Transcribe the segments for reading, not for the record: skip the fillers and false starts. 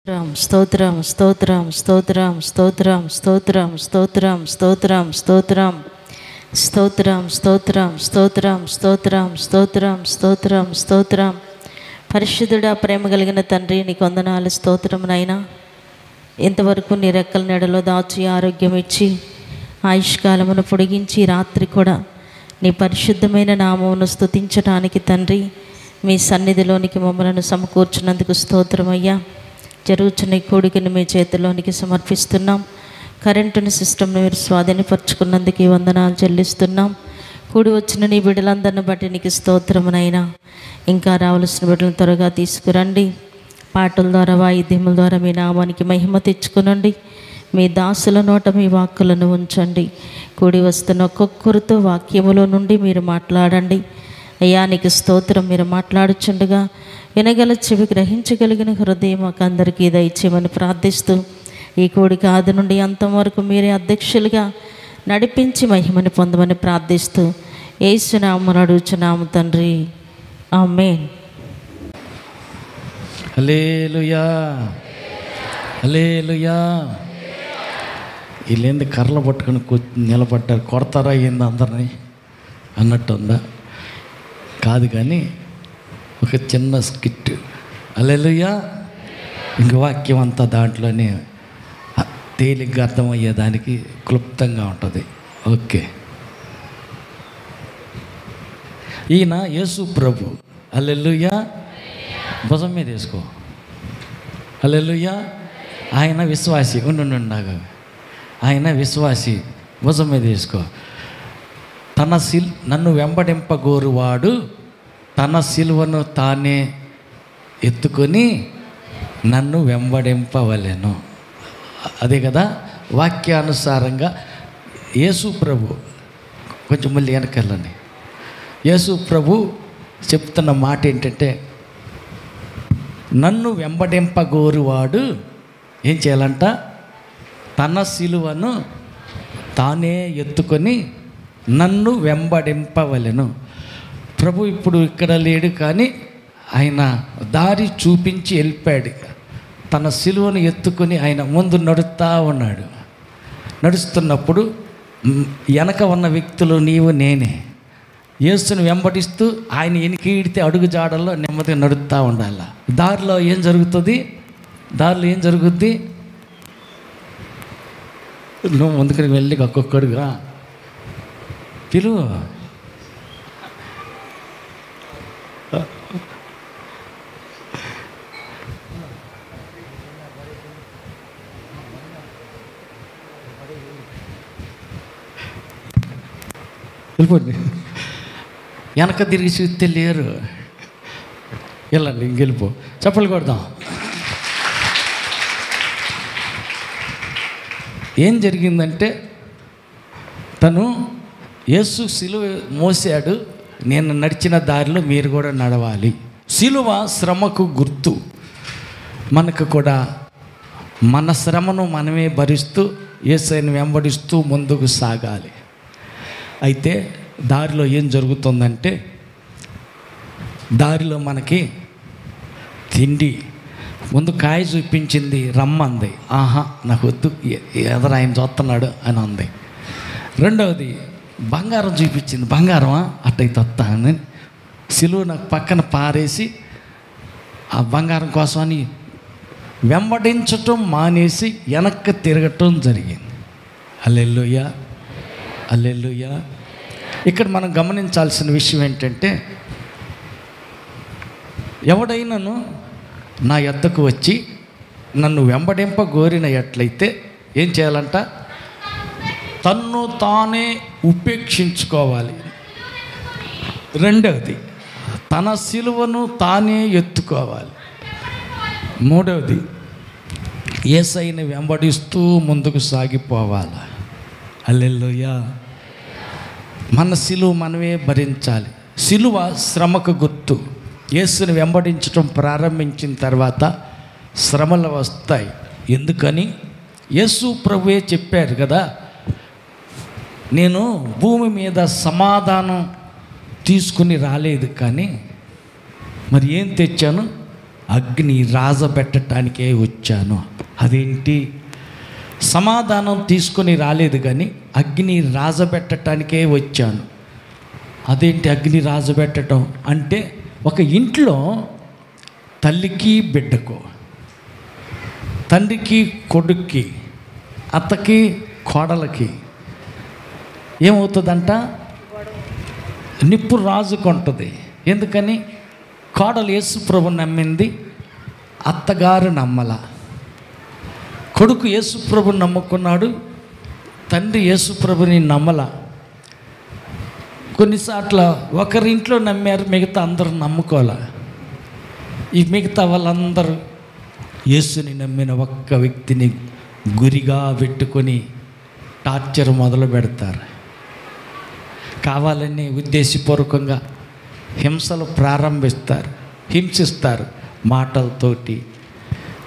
స్తోత్రం స్తోత్రం స్తోత్రం స్తోత్రం స్తోత్రం స్తోత్రం స్తోత్రం స్తోత్రం స్తోత్రం స్తోత్రం స్తోత్రం స్తోత్రం స్తోత్రం స్తోత్రం స్తోత్రం. పరిశుద్ధుడా, ప్రేమ కలిగిన తండ్రి, నీకు వందనాలు, స్తోత్రం నైనా. ఇంతవరకు నీ రెక్కల నెడలో దాచి ఆరోగ్యం ఇచ్చి ఆయుష్కాలమును పొడిగించి రాత్రి కూడా నీ పరిశుద్ధమైన నామమును స్తుతించడానికి తండ్రి మీ సన్నిధిలోనికి మమ్మలను సమకూర్చున్నందుకు స్తోత్రమయ్యా. జరుగుతున్న ఈ కోడికను మీ చేతిలోనికి సమర్పిస్తున్నాం. కరెంటుని సిస్టమ్ను మీరు స్వాధీనపరుచుకున్నందుకు ఈ వందనాలు చెల్లిస్తున్నాం. కూడి వచ్చిన నీ బిడ్డలందరిని బట్టి నీకు స్తోత్రమునైనా. ఇంకా రావాల్సిన బిడ్డలను త్వరగా తీసుకురండి. పాటల ద్వారా, వాయిద్యముల ద్వారా మీ నామానికి మహిమ తెచ్చుకునండి. మీ దాసుల నోట మీ వాక్కులను ఉంచండి. కూడి వస్తున్న ఒక్కొక్కరితో వాక్యములో నుండి మీరు మాట్లాడండి అయ్యా. నీకు స్తోత్రం. మీరు మాట్లాడుచుండగా వినగల చెవి, గ్రహించగలిగిన హృదయం మాకు అందరికీ దయచేయమని ప్రార్థిస్తూ ఈ కోడిక ఆది నుండి అంతం వరకు మీరే అధ్యక్షులుగా నడిపించి మహిమని పొందమని ప్రార్థిస్తూ యేసు నామమున అడుగుచున్నాము తండ్రి, ఆమేన్. హల్లెలూయా, హల్లెలూయా. వీళ్ళేంది కర్రలు పట్టుకొని నిలబడ్డారు, కొడతారా ఏంది అందరినీ అన్నట్టుందా? కాదు, కానీ ఒక చిన్న స్కిట్. హల్లెలూయా. ఇంక వాక్యం అంతా దాంట్లోనే తేలిగ్గా అర్థమయ్యేదానికి క్లుప్తంగా ఉంటుంది. ఓకే. ఈయన యేసు ప్రభు. హల్లెలూయా. భుజం మీద వేసుకో. హల్లెలూయా. ఆయన విశ్వాసి. ఉండుండగా ఆయన విశ్వాసి. భుజం మీద వేసుకో. నన్ను వెంబడింపగోరువాడు తన సిలువను తానే ఎత్తుకొని నన్ను వెంబడింపవలెను. అదే కదా వాక్యానుసారంగా యేసు ప్రభు. కొంచెం మళ్ళీ వెనకెళ్ళండి. యేసు ప్రభు చెప్తున్న మాట ఏంటంటే, నన్ను వెంబడింపగోరువాడు ఏం చేయాలంట? తన సిలువను తానే ఎత్తుకొని నన్ను వెంబడింపవలెను. ప్రభు ఇప్పుడు ఇక్కడ లేడు, కానీ ఆయన దారి చూపించి వెళ్ళిపోయాడు. తన సిలువను ఎత్తుకొని ఆయన ముందు నడుస్తూ ఉన్నాడు. నడుస్తున్నప్పుడు వెనక ఉన్న వ్యక్తులు నీవు నేనే యేసుని వెంబడిస్తూ ఆయన ఎనికిడితే అడుగు జాడల్లో నెమ్మదిగా నడుస్తూ ఉండాలి. దారిలో ఏం జరుగుద్ది? నువ్వు ముందుకు వెళ్ళి ఒక్కొక్కడుగా పిలువు. వెళ్ళిపోండి. వెనక తిరిగి చూస్తే లేరు. వెళ్ళండి, ఇంకెళ్ళిపో. చప్పలు కొడదాం. ఏం జరిగిందంటే, తను యేసు సిలువ మోసాడు. నేను నడిచిన దారిలో మీరు కూడా నడవాలి. సిలువ శ్రమకు గుర్తు. మనకు కూడా మన శ్రమను మనమే భరిస్తూ యేసుని వెంబడిస్తూ ముందుకు సాగాలి. అయితే దారిలో ఏం జరుగుతుందంటే, దారిలో మనకి తిండి ముందు కాయ చూపించింది, రమ్మంది. ఆహా నాకు వద్దు, ఎదరు ఆయన చూస్తున్నాడు అని అంది. రెండవది బంగారం చూపించింది. బంగారమా అట్టయితే వస్తా అని సిలువ నాకు పక్కన పారేసి ఆ బంగారం కోసమని వెంబడించటం మానేసి వెనక్కి తిరగటం జరిగింది. హల్లెలూయా, హల్లెలూయా. ఇక్కడ మనం గమనించాల్సిన విషయం ఏంటంటే, ఎవడైనాను నా యొద్దకు వచ్చి నన్ను వెంబడింపగోరిన ఎట్లయితే ఏం చేయాలంట? తన్ను తానే ఉపేక్షించుకోవాలి. రెండవది తన సిలువను తానే ఎత్తుకోవాలి. మూడవది యేసయ్యని వెంబడిస్తూ ముందుకు సాగిపోవాలి. హల్లెలూయా. మన సిలువ మనమే భరించాలి. సిలువ శ్రమకు గుర్తు. యేసుని వెంబడించడం ప్రారంభించిన తర్వాత శ్రమలు వస్తాయి. ఎందుకని? యేసు ప్రభువే చెప్పారు కదా, నేను భూమి మీద సమాధానం తీసుకుని రాలేదు, కానీ మరి ఏం తెచ్చాను? అగ్ని రాజబెట్టడానికే వచ్చాను. అదేంటి? సమాధానం తీసుకొని రాలేదు, కానీ అగ్ని రాజబెట్టడానికే వచ్చాను. అదేంటి అగ్ని రాజబెట్టడం అంటే? ఒక ఇంట్లో తల్లికి బిడ్డకు, తండ్రికి కొడుక్కి, అత్తకి కోడలకి ఏమవుతుందంట? నిప్పు రాజుకుంటుంది. ఎందుకని? కోడలు యేసు ప్రభు నమ్మింది, అత్తగారు నమ్మల. కొడుకు యేసు ప్రభుని నమ్ముకున్నాడు, తండ్రి యేసు ప్రభుని నమ్మల. కొన్నిసార్లు ఒకరింట్లో నమ్మారు, మిగతా అందరూ నమ్ముకోలే. ఈ మిగతా వాళ్ళందరూ యేసుని నమ్మిన ఒక్క వ్యక్తిని గురిగా పెట్టుకొని టార్చర్ మొదలు పెడతారు. కావాలని ఉద్దేశపూర్వకంగా హింసలు ప్రారంభిస్తారు, హింసిస్తారు. మాటలతోటి,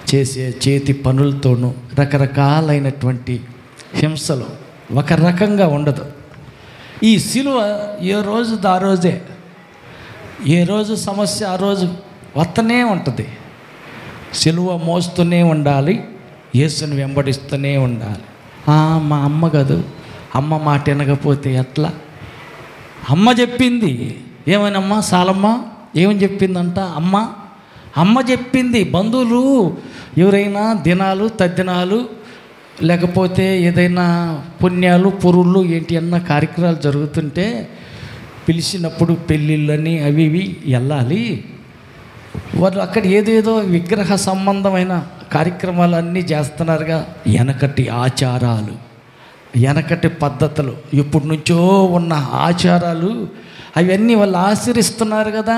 చేసే చేతి పనులతోనూ రకరకాలైనటువంటి హింసలు ఒక రకంగా ఉండదు. ఈ సిలువ ఏ రోజు ఆ రోజే, ఏ రోజు సమస్య ఆ రోజు వస్తూనే ఉంటుంది. సిలువ మోస్తూనే ఉండాలి, యేసుని వెంబడిస్తూనే ఉండాలి. మా అమ్మ కాదు, అమ్మ మాట వినకపోతే ఎట్లా? అమ్మ చెప్పింది. ఏమనమ్మా సాలమ్మ ఏమని చెప్పిందంట? అమ్మ చెప్పింది. బంధువులు ఎవరైనా దినాలు తద్దినాలు లేకపోతే ఏదైనా పుణ్యాలు పురుళ్ళు ఏంటి అన్న కార్యక్రమాలు జరుగుతుంటే పిలిచినప్పుడు పెళ్ళిళ్ళని అవి ఇవి వెళ్ళాలి. వాళ్ళు అక్కడ ఏదేదో విగ్రహ సంబంధమైన కార్యక్రమాలన్నీ చేస్తున్నారుగా. వెనకటి ఆచారాలు, వెనకటి పద్ధతులు, ఇప్పటి నుంచో ఉన్న ఆచారాలు అవన్నీ వాళ్ళు ఆచరిస్తున్నారు కదా.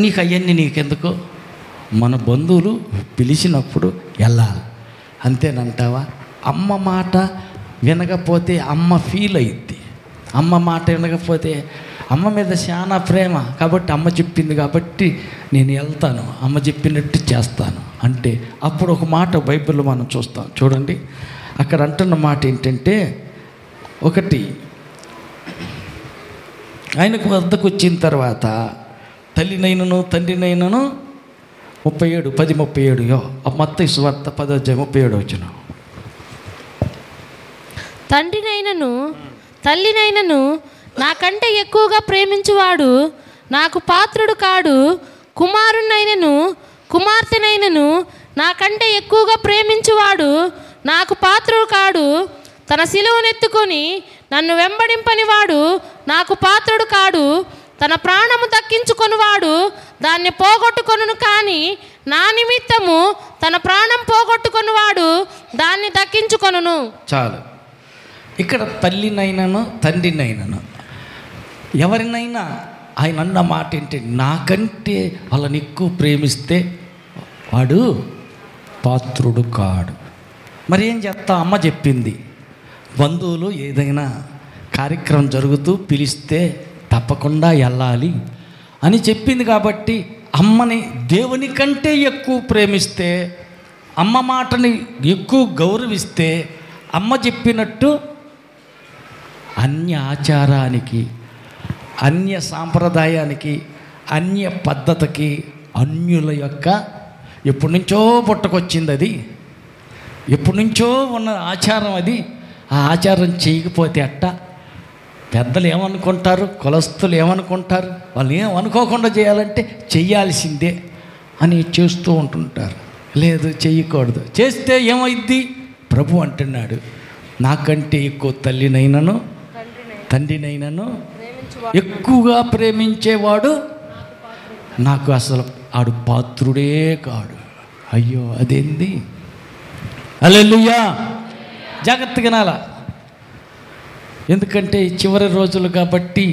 నీకు అవన్నీ నీకెందుకు? మన బంధువులు పిలిచినప్పుడు వెళ్ళాలి అంతేనంటావా? అమ్మ మాట వినకపోతే అమ్మ ఫీల్ అయ్యిద్ది. అమ్మ మాట వినకపోతే, అమ్మ మీద చాలా ప్రేమ కాబట్టి అమ్మ చెప్పింది కాబట్టి నేను వెళ్తాను, అమ్మ చెప్పినట్టు చేస్తాను అంటే అప్పుడు ఒక మాట బైబిల్లో మనం చూస్తాం. చూడండి, అక్కడ అంటున్న మాట ఏంటంటే, ఒకటి ఆయనకు వద్దకు వచ్చిన తర్వాత తల్లినైనను తండ్రినైనను 37 మత్తయి సువార్త 10:37. తండ్రినైనను తల్లినైనను నాకంటే ఎక్కువగా ప్రేమించువాడు నాకు పాత్రుడు కాడు. కుమారునైనను కుమార్తెనైనను నాకంటే ఎక్కువగా ప్రేమించువాడు నాకు పాత్రుడు కాడు. తన సిలువనెత్తుకొని నన్ను వెంబడింపనివాడు నాకు పాత్రుడు కాడు. తన ప్రాణము దక్కించుకొనివాడు దాన్ని పోగొట్టుకొనును, కానీ నా నిమిత్తము తన ప్రాణం పోగొట్టుకొనివాడు దాన్ని దక్కించుకొనును. చాలు. ఇక్కడ తల్లినైనను తండ్రినైనను ఎవరినైనా ఆయన అన్న మాట ఏంటి? నాకంటే వాళ్ళని ఎక్కువ ప్రేమిస్తే వాడు పాత్రుడు కాడు. మరి ఏం చేస్తా? అమ్మ చెప్పింది. బంధువులు ఏదైనా కార్యక్రమం జరుగుతూ పిలిస్తే తప్పకుండా వెళ్ళాలి అని చెప్పింది కాబట్టి అమ్మని దేవుని కంటే ఎక్కువ ప్రేమిస్తే, అమ్మ మాటని ఎక్కువ గౌరవిస్తే, అమ్మ చెప్పినట్టు అన్య ఆచారానికి, అన్య సాంప్రదాయానికి, అన్య పద్ధతికి, అన్యుల యొక్క ఎప్పటి నుంచో పుట్టుకొచ్చింది అది, ఎప్పటి నుంచో ఉన్న ఆచారం అది. ఆ ఆచారం చేయకపోతే అట్ట పెద్దలు ఏమనుకుంటారు, కులస్తులు ఏమనుకుంటారు, వాళ్ళు ఏమనుకోకుండా చేయాలంటే చెయ్యాల్సిందే అని చేస్తూ ఉంటుంటారు. లేదు, చెయ్యకూడదు. చేస్తే ఏమైద్ది? ప్రభు అంటున్నాడు, నాకంటే ఎక్కువ తల్లినైనను తండ్రినైనను ఎక్కువగా ప్రేమించేవాడు నాకు అసలు ఆడు పాత్రుడే కాడు. అయ్యో అదేంది? హల్లెలూయా. జాగ్రత్తగా నాలా. ఎందుకంటే చివరి రోజులు కాబట్టి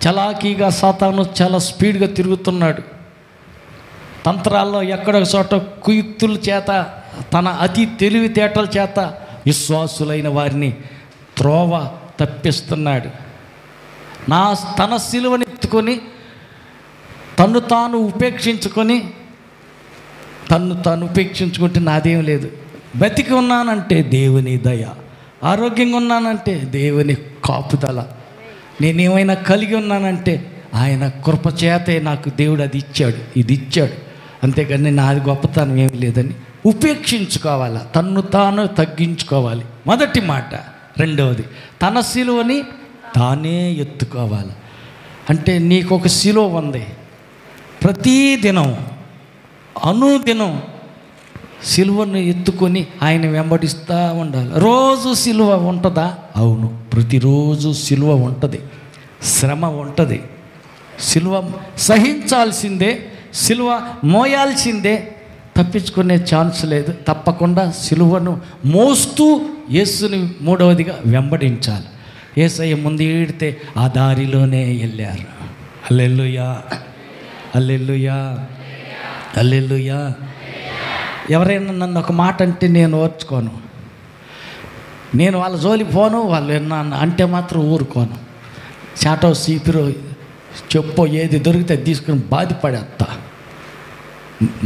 చలాకీగా సాతాను చాలా స్పీడ్గా తిరుగుతున్నాడు. తంత్రాల్లో ఎక్కడొక చోట కుయుక్తుల చేత, తన అతి తెలివితేటల చేత విశ్వాసులైన వారిని త్రోవ తప్పిస్తున్నాడు. తన సిలువనెత్తుకొని తను తాను ఉపేక్షించుకుంటే నాదేం లేదు. బతికి ఉన్నానంటే దేవుని దయ, ఆరోగ్యంగా ఉన్నానంటే దేవుని కాపుదల, నేనేమైనా కలిగి ఉన్నానంటే ఆయన కృపచేతే నాకు దేవుడు అది ఇచ్చాడు, ఇది ఇచ్చాడు, అంతేగాని నాది గొప్పతనం ఏమి లేదని ఉపేక్షించుకోవాలి, తన్ను తాను తగ్గించుకోవాలి. మొదటి మాట. రెండవది, తన సిలువని తానే ఎత్తుకోవాలి. అంటే నీకు ఒక సిలువ ఉంది, ప్రతిదినం అనుదినం సిలువను ఎత్తుకొని ఆయన వెంబడిస్తూ ఉండాలి. రోజు సిలువ ఉంటుందా? అవును, ప్రతిరోజు సిలువ ఉంటుంది, శ్రమ ఉంటుంది, సిలువ సహించాల్సిందే, సిలువ మోయాల్సిందే, తప్పించుకునే ఛాన్స్ లేదు. తప్పకుండా సిలువను మోస్తూ యేసుని మూడవదిగా వెంబడించాలి. యేసయ్య ముందు ఈడితే ఆ దారిలోనే వెళ్ళారు. హల్లెలూయా, హల్లెలూయా, హల్లెలూయా. ఎవరైనా నన్ను ఒక మాట అంటే నేను ఓర్చుకోను, నేను వాళ్ళ జోలికి పోను, వాళ్ళు ఏమన్నా అంటే మాత్రం ఊరుకోను. చాటో సీపిరో చెప్పో ఏది దొరికితే తీసుకుని బాధపడేస్తా,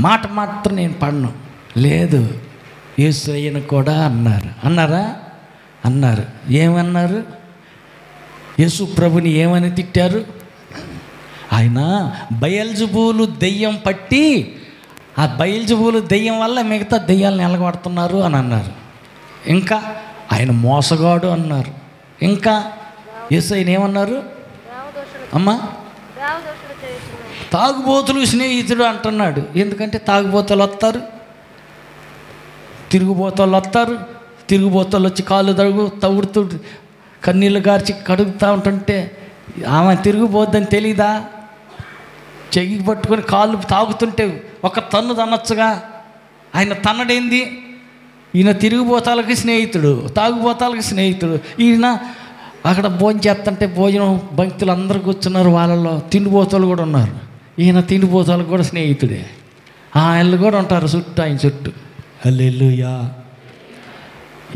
మాట మాత్రం నేను పడను. లేదు, యేసయ్యను కూడా అన్నారా? అన్నారు. ఏమన్నారు? యేసు ప్రభుని ఏమని తిట్టారు? ఆయన బయల్జబూలు దెయ్యం పట్టి, ఆ బయల్జబూలు దెయ్యం వల్ల మిగతా దెయ్యాలను ఎలగొడుతున్నారు అని అన్నారు. ఇంకా ఆయన మోసగాడు అన్నారు. ఇంకా యేసయ్యను ఏమన్నారు? అమ్మా, తాగుబోతులు స్నేహితుడు అంటున్నాడు. ఎందుకంటే తాగుబోతులు వస్తారు, తిరుగుబోతులు వస్తారు, తిరుగుబోతులు వచ్చి కాళ్ళు తవ్వుడుతూ కన్నీళ్ళు గార్చి కడుగుతూ ఉంటుంటే ఆమె తిరిగిపోద్దని తెలీదా? చెయ్యి పట్టుకొని కాళ్ళు తాగుతుంటే ఒక తన్ను తనొచ్చుగా. ఆయన తన్నడేంది? ఈయన తిరిగిపోతాలకి స్నేహితుడు, తాగుబోతాలకి స్నేహితుడు. ఈయన అక్కడ భోజనం చేస్తుంటే భోజనం బంక్తులు అందరూ కూర్చున్నారు, వాళ్ళలో తిండిపోతాలు కూడా ఉన్నారు. ఈయన తిండిపోతాలకు కూడా స్నేహితుడే. వాళ్ళు కూడా ఉంటారు చుట్టూ, ఆయన చుట్టూ. హల్లెలూయా.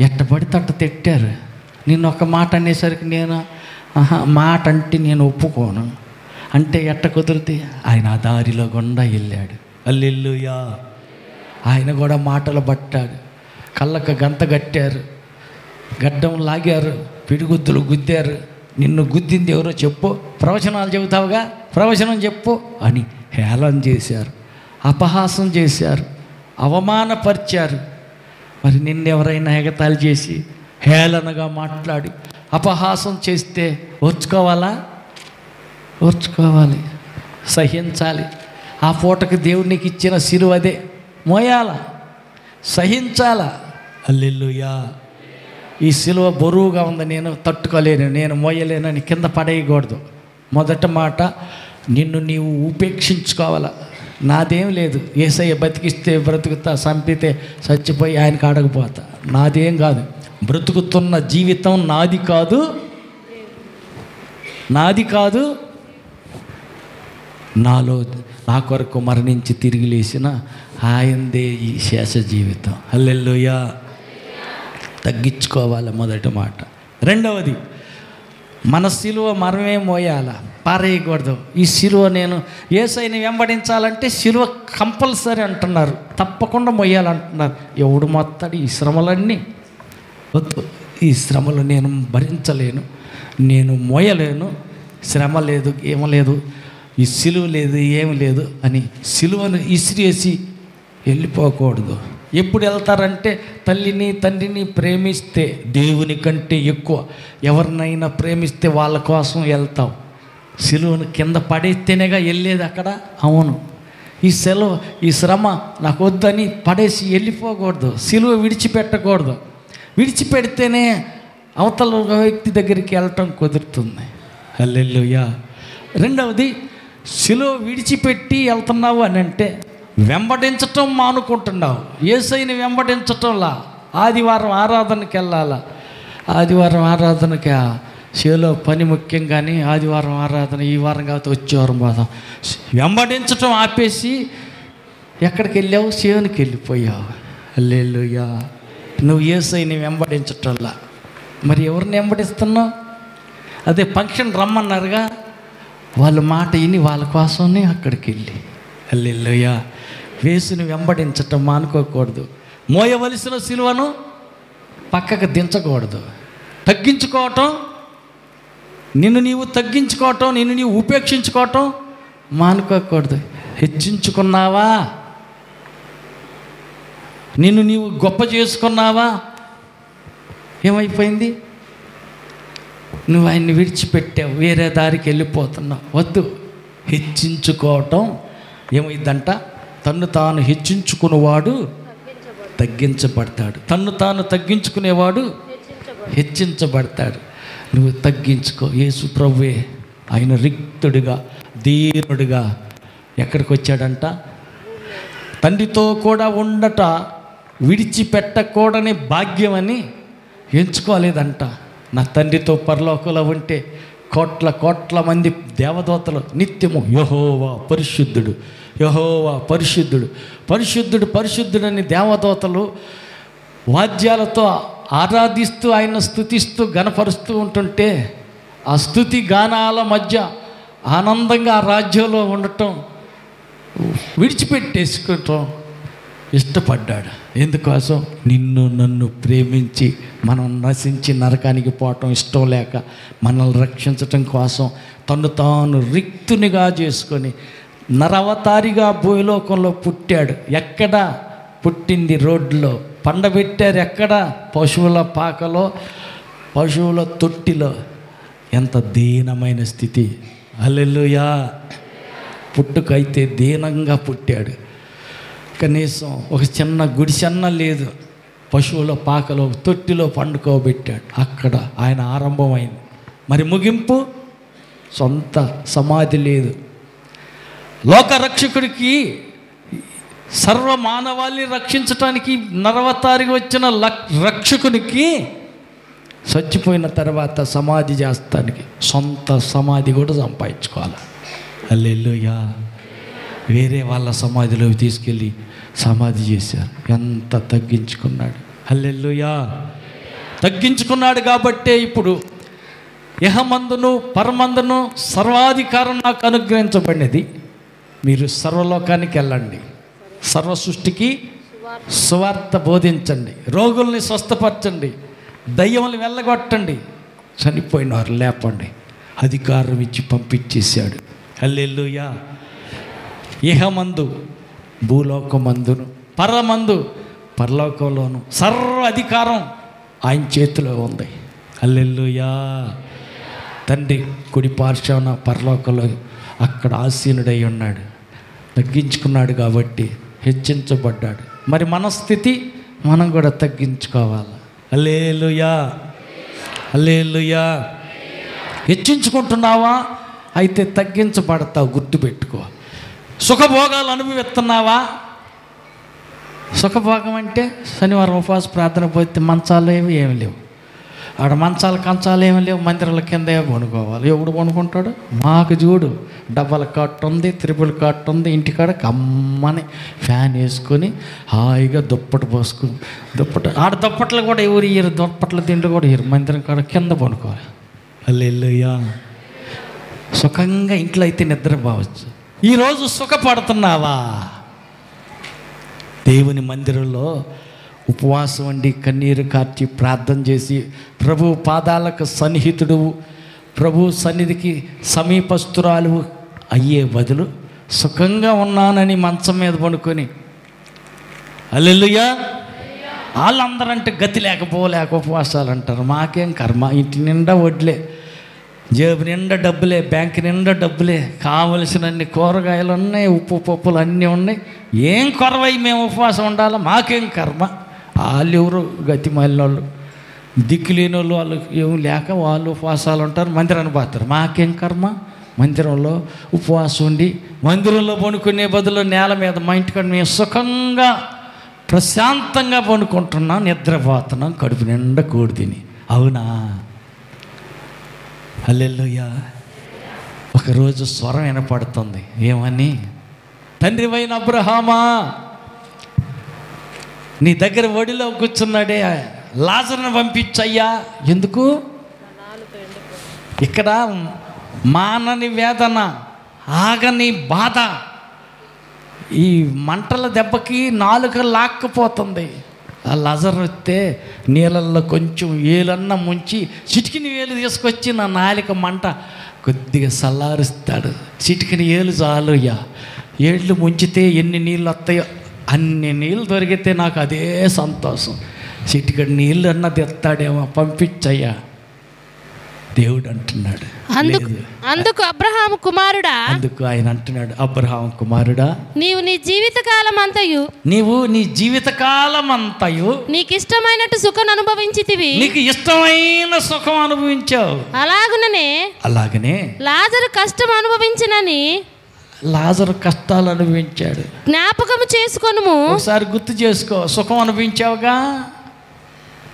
ఎట్ట పడితే అట్ట తిట్టారు. నిన్న ఒక మాట అనేసరికి నేను మాట అంటే నేను ఒప్పుకోను అంటే ఎట్ట కుదిరితే ఆయన ఆ దారిలో గుండా వెళ్ళాడు. హల్లెలూయా. ఆయన కూడా మాటలు పట్టాడు, కళ్ళకు గంత కట్టారు, గడ్డం లాగారు, పిడిగుద్దులు గుద్దారు. నిన్ను గుద్దింది ఎవరో చెప్పు, ప్రవచనాలు చెబుతావుగా, ప్రవచనం చెప్పు అని హేళన చేశారు, అపహాసం చేశారు, అవమానపరిచారు. మరి నిన్నెవరైనా ఎగతాళి చేసి హేళనగా మాట్లాడి అపహాసం చేస్తే ఓర్చుకోవాలా? ఓర్చుకోవాలి, సహించాలి. ఆ పూటకు దేవునికి ఇచ్చిన సిలువ అదే, మోయాల, సహించాలా. హల్లెలూయా. ఈ సిలువ బరువుగా ఉంది, నేను తట్టుకోలేను, నేను మోయలేనని కింద పడేయకూడదు. మొదటి మాట, నిన్ను నీవు ఉపేక్షించుకోవాలా. నాదేం లేదు, యేసయ్య బతికిస్తే బ్రతుకుతా, చంపితే చచ్చిపోయి ఆయనకు అడగపోతా. నాదేం కాదు, బ్రతుకుతున్న జీవితం నాది కాదు, నాది కాదు, నాలో నా కొరకు మరణించి తిరిగి లేచిన ఆయనదే ఈ శేష జీవితం. హల్లెలూయా. తగ్గించుకోవాలి, మొదటి మాట. రెండవది, మన సిలువ మనమే మోయాల, పారేయకూడదు. ఈ సిలువ నేను యేసయ్యని వెంబడించాలంటే సిలువ కంపల్సరీ అంటున్నారు, తప్పకుండా మోయాలంటున్నారు. ఎవడు మొత్తాడు ఈ శ్రమలన్నీ? వద్దు, ఈ శ్రమలు నేను భరించలేను, నేను మోయలేను, శ్రమ లేదు, ఏమలేదు, ఈ సిలువ లేదు, ఏమి లేదు అని సిలువను ఇసిరేసి వెళ్ళిపోకూడదు. ఎప్పుడు వెళ్తారంటే తల్లిని తండ్రిని ప్రేమిస్తే, దేవుని కంటే ఎక్కువ ఎవరినైనా ప్రేమిస్తే వాళ్ళ కోసం వెళ్తావు. సిలువను కింద పడేస్తేనేగా వెళ్ళేది అక్కడ. అవును, ఈ శ్రమ నాకు వద్దని పడేసి వెళ్ళిపోకూడదు, సిలువ విడిచిపెట్టకూడదు. విడిచిపెడితేనే అవతల వ్యక్తి దగ్గరికి వెళ్ళటం కుదురుతుంది. హల్లెలూయా. రెండవది, సిలువ విడిచిపెట్టి వెళ్తున్నావు అని అంటే వెంబడించటం మానుకుంటున్నావు. యేసయ్యని వెంబడించటంలా. ఆదివారం ఆరాధనకి వెళ్ళాలా, ఆదివారం ఆరాధనకి చేలో పని ముఖ్యం, కానీ ఆదివారం ఆరాధన ఈ వారం కాబట్టి వచ్చేవారం పోదాం. వెంబడించటం ఆపేసి ఎక్కడికి వెళ్ళావు? సేవనికి వెళ్ళిపోయావు. హల్లెలూయా. నువ్వు యేసయ్యని వెంబడించటంలా. మరి ఎవరిని వెంబడిస్తున్నావు? అదే ఫంక్షన్ రమ్మన్నారుగా, వాళ్ళ మాట విని వాళ్ళ కోసమే అక్కడికి వెళ్ళి. హల్లెలూయా. యేసుని వెంబడించటం మానుకోకూడదు. మోయవలసిన సిలువను పక్కకు దించకూడదు. తగ్గించుకోవటం నిన్ను నీవు తగ్గించుకోవటం, నిన్ను నీవు ఉపేక్షించుకోవటం మానుకోకూడదు. హెచ్చించుకున్నావా? నిన్ను నీవు గొప్ప చేసుకున్నావా? ఏమైపోయింది? నువ్వు ఆయన్ని విడిచిపెట్టావు, వేరే దారికి వెళ్ళిపోతున్నావు. వద్దు. హెచ్చించుకోవటం ఏమైందంట? తన్ను తాను హెచ్చించుకునేవాడు తగ్గించబడతాడు, తన్ను తాను తగ్గించుకునేవాడు హెచ్చించబడతాడు. నువ్వు తగ్గించుకో. యేసు ప్రభువే ఆయన రిక్తుడిగా, దీనుడిగా ఎక్కడికి వచ్చాడంట? తండ్రితో కూడా ఉండట విడిచిపెట్టకూడని భాగ్యమని ఎంచుకోలేదంట. నా తండ్రితో పరలోకంలో ఉంటే కోట్ల కోట్ల మంది దేవదూతలు నిత్యము యెహోవా పరిశుద్ధుడు, యెహోవా పరిశుద్ధుడు, పరిశుద్ధుడు, పరిశుద్ధుడని దేవదూతలు వాద్యాలతో ఆరాధిస్తూ ఆయన స్తుతిస్తూ గణపరుస్తూ ఉంటుంటే, ఆ స్తుతి గానాల మధ్య ఆనందంగా ఆ రాజ్యంలో ఉండటం విడిచిపెట్టేసుకోవటం ఇష్టపడ్డాడు. ఎందుకోసం? నిన్ను నన్ను ప్రేమించి మనం నశించి నరకానికి పోవటం ఇష్టం లేక మనల్ని రక్షించటం కోసం తను తాను రిక్తునిగా చేసుకొని నరవతారిగా భూలోకంలో పుట్టాడు. ఎక్కడ పుట్టింది? రోడ్లో. పండబెట్టారు ఎక్కడ? పశువుల పాకలో, పశువుల తొట్టిలో. ఎంత దీనమైన స్థితి! హల్లెలూయా! పుట్టుకైతే దీనంగా పుట్టాడు. కనీసం ఒక చిన్న గుడిసెన్న లేదు. పశువుల పాకలో, తొట్టిలో పండుకోబెట్టాడు. అక్కడ ఆయన ఆరంభమైంది. మరి ముగింపు? సొంత సమాధి లేదు. లోకరక్షకుడికి, సర్వ మానవాళిని రక్షించటానికి నరవతారికి వచ్చిన రక్షకునికి చచ్చిపోయిన తర్వాత సమాధి చేస్తానికి సొంత సమాధి కూడా సంపాదించుకోవాలి. హల్లెలూయా! వేరే వాళ్ళ సమాధిలో తీసుకెళ్ళి సమాధి చేశారు. ఎంత తగ్గించుకున్నాడు! హల్లెలూయా! తగ్గించుకున్నాడు కాబట్టే ఇప్పుడు ఇహమందును పరమందును సర్వాధికారం నాకు అనుగ్రహించబడినది. మీరు సర్వలోకానికి వెళ్ళండి, సర్వ సృష్టికి సువార్త బోధించండి, రోగుల్ని స్వస్థపరచండి, దయ్యములు వెళ్ళగొట్టండి, చనిపోయిన వారు లేపండి. అధికారం ఇచ్చి పంపించేశాడు. హల్లెలూయా! ఇహమందు భూలోకమందును, పరమందు పరలోకంలోను సర్వ అధికారం ఆయన చేతిలో ఉంది. హల్లెలూయా! తండ్రి కుడి పార్శ్వన పరలోకంలో అక్కడ ఆసీనుడై ఉన్నాడు. తగ్గించుకున్నాడు కాబట్టి హెచ్చించబడ్డాడు. మరి మన స్థితి మనం కూడా తగ్గించుకోవాలి. హల్లెలూయా! హల్లెలూయా! హెచ్చించుకుంటున్నావా? అయితే తగ్గించబడతావు. గుర్తుపెట్టుకో. సుఖభోగాలు అనుభవిస్తున్నావా? సుఖభోగం అంటే శనివారం ఉపవాస ప్రార్థన పోతే మంచాలు ఏమి లేవు, ఆడ మంచాలు కంచాలు ఏమి లేవు, మందిరాల కింద కొనుక్కోవాలి. ఎవడు కొనుక్కుంటాడు? మాకు చూడు, డబ్బల కట్టు ఉంది, త్రిపుల్ కట్టు ఉంది, ఇంటికాడ కమ్మని ఫ్యాన్ వేసుకొని హాయిగా దుప్పటి పోసుకుని, ఆడ దుప్పట్లు కూడా ఎవరు ఇయ్యరు, దుప్పట్ల తిండి కూడా ఇయ్యరు, మందిరం కాడ కింద కొనుక్కోవాలి. హల్లెలూయా! సుఖంగా ఇంట్లో అయితే నిద్రపోవచ్చు. ఈరోజు సుఖపడుతున్నావా? దేవుని మందిరంలో ఉపవాసం ఉండి కన్నీరు కార్చి ప్రార్థన చేసి ప్రభు పాదాలకు సన్నిహితుడు, ప్రభు సన్నిధికి సమీపస్తురాలు అయ్యే బదులు సుఖంగా ఉన్నానని మంచం మీద పడుకొని హల్లెలూయా! వాళ్ళందరంటే గతి లేక ఉపవాసాలు అంటారు. మాకేం కర్మ, ఇంటి నిండా వడ్లే, జేబు నిండా డబ్బులే, బ్యాంక్ నిండా డబ్బులే, కావలసినన్ని కూరగాయలు ఉన్నాయి, ఉప్పు పప్పులు అన్నీ ఉన్నాయి, ఏం కొరవై మేము ఉపవాసం ఉండాలా? మాకేం కర్మ. వాళ్ళు ఎవరు గతి మాలిన వాళ్ళు, దిక్కు లేని వాళ్ళు, వాళ్ళు ఏం లేక వాళ్ళు ఉపవాసాలు ఉంటారు, మందిరాన్ని పోతారు. మాకేం కర్మ? మందిరంలో ఉపవాసం ఉండి మందిరంలో పడుకునే బదులు నేల మీద మా ఇంటికాడ మేము సుఖంగా ప్రశాంతంగా పడుకుంటున్నాం, నిద్రపోతున్నాం, కడుపు నిండా కూడి తిని. అవునా? హల్లెలూయా! ఒకరోజు స్వరం వినపడుతుంది. ఏమని? తండ్రివైన అబ్రహామా, నీ దగ్గర ఒడిలో కూర్చున్నాడే లాజరును పంపించయ్యా. ఎందుకు? ఇక్కడ మానని వేదన, ఆగని బాధ, ఈ మంటల దెబ్బకి నాలుక లాక్కపోతుంది. ఆ లజర్ వస్తే నీళ్ళల్లో కొంచెం ఏలన్నా ముంచి చిటికిన ఏలు తీసుకొచ్చి నా నాలిక మంట కొద్దిగా చల్లారుస్తాడు. చిటికిన ఏలు చాలుయ్యా, ఏళ్ళు ముంచితే ఎన్ని నీళ్ళు వస్తాయో అన్ని నీళ్ళు దొరికితే నాకు అదే సంతోషం. చిటికడి నీళ్ళు అన్న తెస్తాడేమో, పంపించయ్యా దేవుడు అంటున్నాడు. అందుకు అబ్రహాము కుమారుడా, అందుకు ఆయన అంటున్నాడు, అబ్రహాము కుమారుడా, నీవు నీ జీవితకాలం అంతయు నీకు ఇష్టమైనట్టు సుఖం అనుభవించితివి, నీకు ఇష్టమైన సుఖం అనుభవించావు. అలాగనే లాజరు కష్టం అనుభవించినని, లాజరు కష్టాలు అనుభవించాడు. జ్ఞాపకము చేసుకొనుము. ఒకసారి గుర్తు చేసుకో. సుఖం అనుభవించావుగా.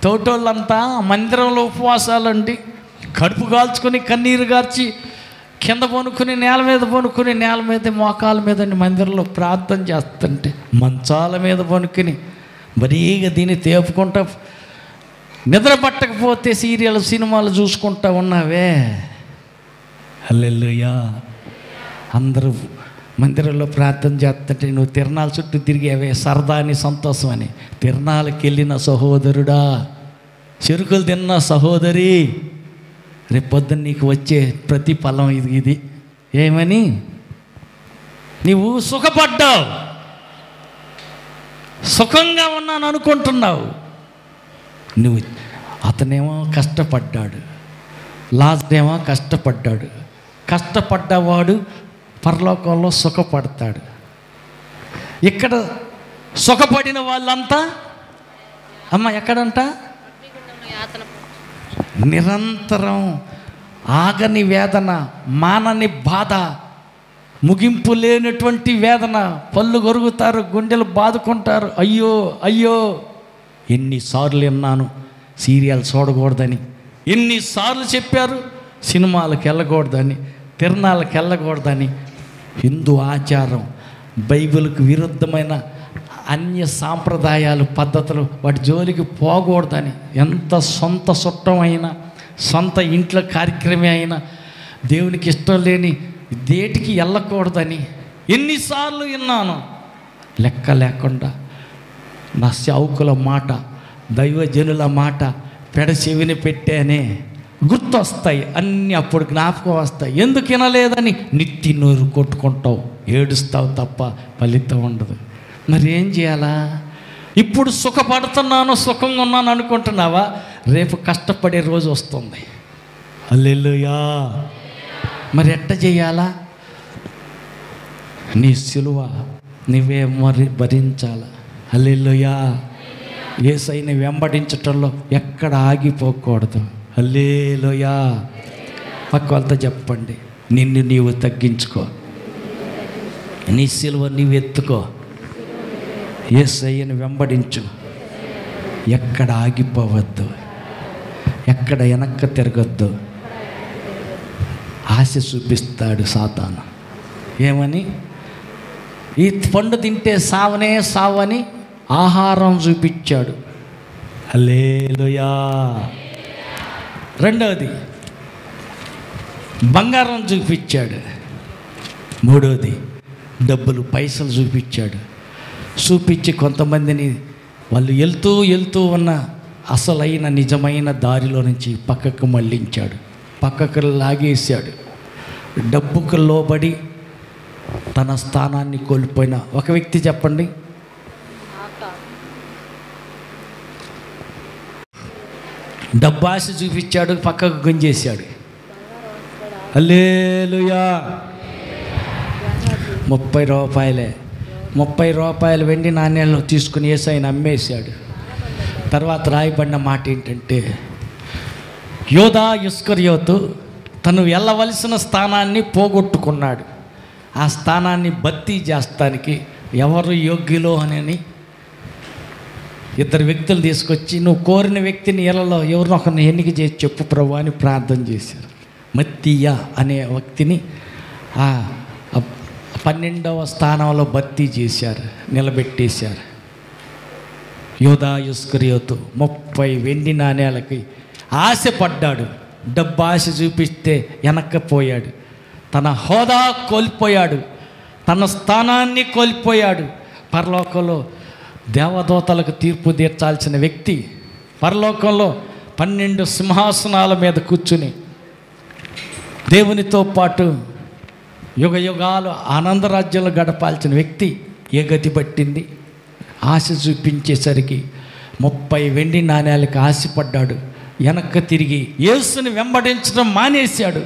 తోటోళ్ళంతా మందిరంలో ఉపవాసాలండి, కడుపు కాల్చుకొని కన్నీరు గార్చి కింద పనుకుని నేల మీద పనుకుని, నేల మీద మోకాల మీద మందిరంలో ప్రార్థన చేస్తుంటే మంచాల మీద పనుకుని మరీగా దీన్ని తేపుకుంటా నిద్ర పట్టకపోతే సీరియల్ సినిమాలు చూసుకుంటా ఉన్నావే. హల్లెలూయా. అందరూ మందిరంలో ప్రార్థన చేస్తుంటే నువ్వు తిరణాల చుట్టూ తిరిగేవే, సరదాని సంతోషం అని. తిరణాలకు వెళ్ళిన సహోదరుడా, చెరుకులు తిన్న సహోదరి, రేపొద్దున నీకు వచ్చే ప్రతిఫలం ఇది. ఏమని? నీవు సుఖపడ్డావు, సుఖంగా ఉన్నాను అనుకుంటున్నావు. నువ్వు అతనేమో కష్టపడ్డాడు, లాజరేమో కష్టపడ్డాడు. కష్టపడ్డవాడు పరలోకంలో సుఖపడతాడు. ఇక్కడ సుఖపడిన వాళ్ళంతా ఎక్కడంట? నిరంతరం ఆగని వేదన, మానని బాధ, ముగింపు లేనటువంటి వేదన. పళ్ళు కొరుకుతారు, గుండెలు బాదుకుంటారు. అయ్యో అయ్యో, ఎన్నిసార్లు విన్నాను సీరియల్ చూడకూడదని, ఎన్నిసార్లు చెప్పారు సినిమాలకు వెళ్ళకూడదని, తిరణాలకు వెళ్ళకూడదని. హిందూ ఆచారం, బైబిల్కి విరుద్ధమైన అన్య సాంప్రదాయాలు, పద్ధతులు, వాటి జోలికి పోకూడదని. ఎంత సొంత చుట్టమైనా, సొంత ఇంట్లో కార్యక్రమం అయినా దేవునికి ఇష్టం లేని దేటికి వెళ్ళకూడదని ఎన్నిసార్లు విన్నాను. లెక్క లేకుండా నా సేవకుల మాట, దైవజనుల మాట పెడచెవిని పెట్టానే గుర్తొస్తాయి అన్నీ. అప్పుడు జ్ఞాపకం వస్తాయి. ఎందుకు వినలేదని నిత్తి నోరు కొట్టుకుంటావు, ఏడుస్తావు తప్ప ఫలితం ఉండదు. మరి ఏం చేయాలా? ఇప్పుడు సుఖపడుతున్నాను, సుఖంగా ఉన్నాను అనుకుంటున్నావా? రేపు కష్టపడే రోజు వస్తుంది. హల్లెలూయా. మరి ఎట్ట చేయాలా? నీ సిలువ నువ్వే భరించాలా. హల్లెలూయా. యేసయ్యని వెంబడించటంలో ఎక్కడ ఆగిపోకూడదు. హల్లెలూయా. పక్క వాళ్ళతో చెప్పండి, నిన్ను నీవు తగ్గించుకో, నీ సిలువ నీవు ఎత్తుకో, యేసయ్యని వెంబడించు. ఎక్కడ ఆగిపోవద్దు, ఎక్కడ వెనక్కి తిరగద్దు. ఆశ చూపిస్తాడు సాతాను. ఏమని? ఈ పండు తింటే సావనే సావని ఆహారం చూపించాడు. హల్లెలూయా. రెండవది బంగారం చూపించాడు. మూడవది డబ్బులు, పైసలు చూపించాడు. చూపించి కొంతమందిని వాళ్ళు వెళ్తూ ఉన్న అసలైన నిజమైన దారిలో నుంచి పక్కకు మళ్ళించాడు, పక్కకు లాగేశాడు. డబ్బుకు లోబడి తన స్థానాన్ని కోల్పోయిన ఒక వ్యక్తి చెప్పండి. డబ్బు ఆశ చూపించాడు, పక్కకు గుంజేశాడు. హల్లెలూయా. 30 రూపాయలు వెండి నాణ్యాలను తీసుకుని యేసయ్యను అమ్మేశాడు. తర్వాత రాయబడిన మాట ఏంటంటే, యోధా ఇస్కరియోతు తను వెళ్ళవలసిన స్థానాన్ని పోగొట్టుకున్నాడు. ఆ స్థానాన్ని భర్తీ చేస్తానికి ఎవరు యోగ్యులో అని 2 వ్యక్తులు తీసుకొచ్చి, నువ్వు కోరిన వ్యక్తిని ఇళ్ళలో ఎవరినో ఒకరిని ఎన్నిక చేసి చెప్పు ప్రభు అని ప్రార్థన చేశారు. మత్తీయ అనే వ్యక్తిని 12వ స్థానంలో భర్తీ చేశారు, నిలబెట్టేశారు. యోధా ఇస్కరియోతు 30 వెండి నాణ్యాలకి ఆశపడ్డాడు. డబ్బు ఆశ చూపిస్తే వెనక్కిపోయాడు. తన హోదా కోల్పోయాడు, తన స్థానాన్ని కోల్పోయాడు. పరలోకంలో దేవదూతలకు తీర్పు తీర్చాల్సిన వ్యక్తి పరలోకంలో 12 సింహాసనాల మీద కూర్చుని దేవునితో పాటు యుగ యుగాలు ఆనందరాజ్యంలో గడపాల్సిన వ్యక్తి ఏ గతి పట్టింది? ఆశ చూపించేసరికి 30 వెండి నాణ్యాలకు ఆశపడ్డాడు. వెనక్కి తిరిగి యేసుని వెంబడించడం మానేశాడు.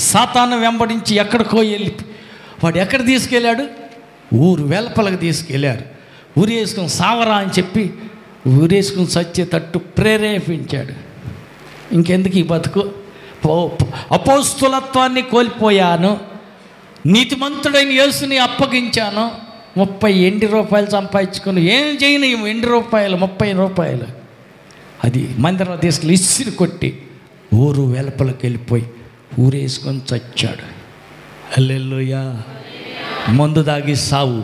సాతాను వెంబడించి ఎక్కడికో వెళ్ళి వాడు ఎక్కడ తీసుకెళ్ళాడు? ఊరు వెలపలకు తీసుకెళ్ళారు. ఊరేసుకుని సావరా అని చెప్పి ఊరేసుకుని చచ్చేటట్టు ప్రేరేపించాడు. ఇంకెందుకు ఈ బతుకు? అపోస్తులత్వాన్ని కోల్పోయాను, నీతిమంతుడైన యేసుని అప్పగించాను, 30 ఎండి రూపాయలు సంపాదించుకుని ఏం చేయను ఈ ఎండి రూపాయలు 30 రూపాయలు అది మందిరంలో తీసుకెళ్ళి ఇసిరి కొట్టి ఊరు వెలపలకు వెళ్ళిపోయి ఊరేసుకొని చచ్చాడు. హల్లెలూయా. మందు దాగి సావు,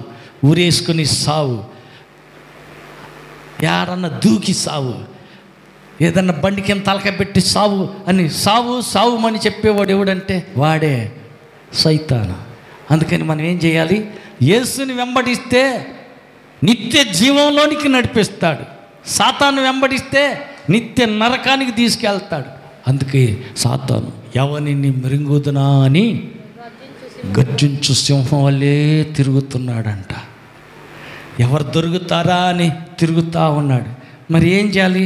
ఊరేసుకుని సావు, యారన్నా దూకి సావు, ఏదన్నా బండి కింద తలకాయ పెట్టి సావు అని సావుమని చెప్పేవాడు ఎవడంటే వాడే సైతాను. అందుకని మనం ఏం చేయాలి? యేసుని వెంబడిస్తే నిత్య జీవంలోనికి నడిపిస్తాడు. సాతాను వెంబడిస్తే నిత్య నరకానికి తీసుకెళ్తాడు. అందుకే సాతాను ఎవరిని మృంగుదునా అని గర్జించు సింహం వల్లే తిరుగుతున్నాడంట. ఎవరు దొరుకుతారా అని తిరుగుతూ ఉన్నాడు. మరి ఏం చేయాలి?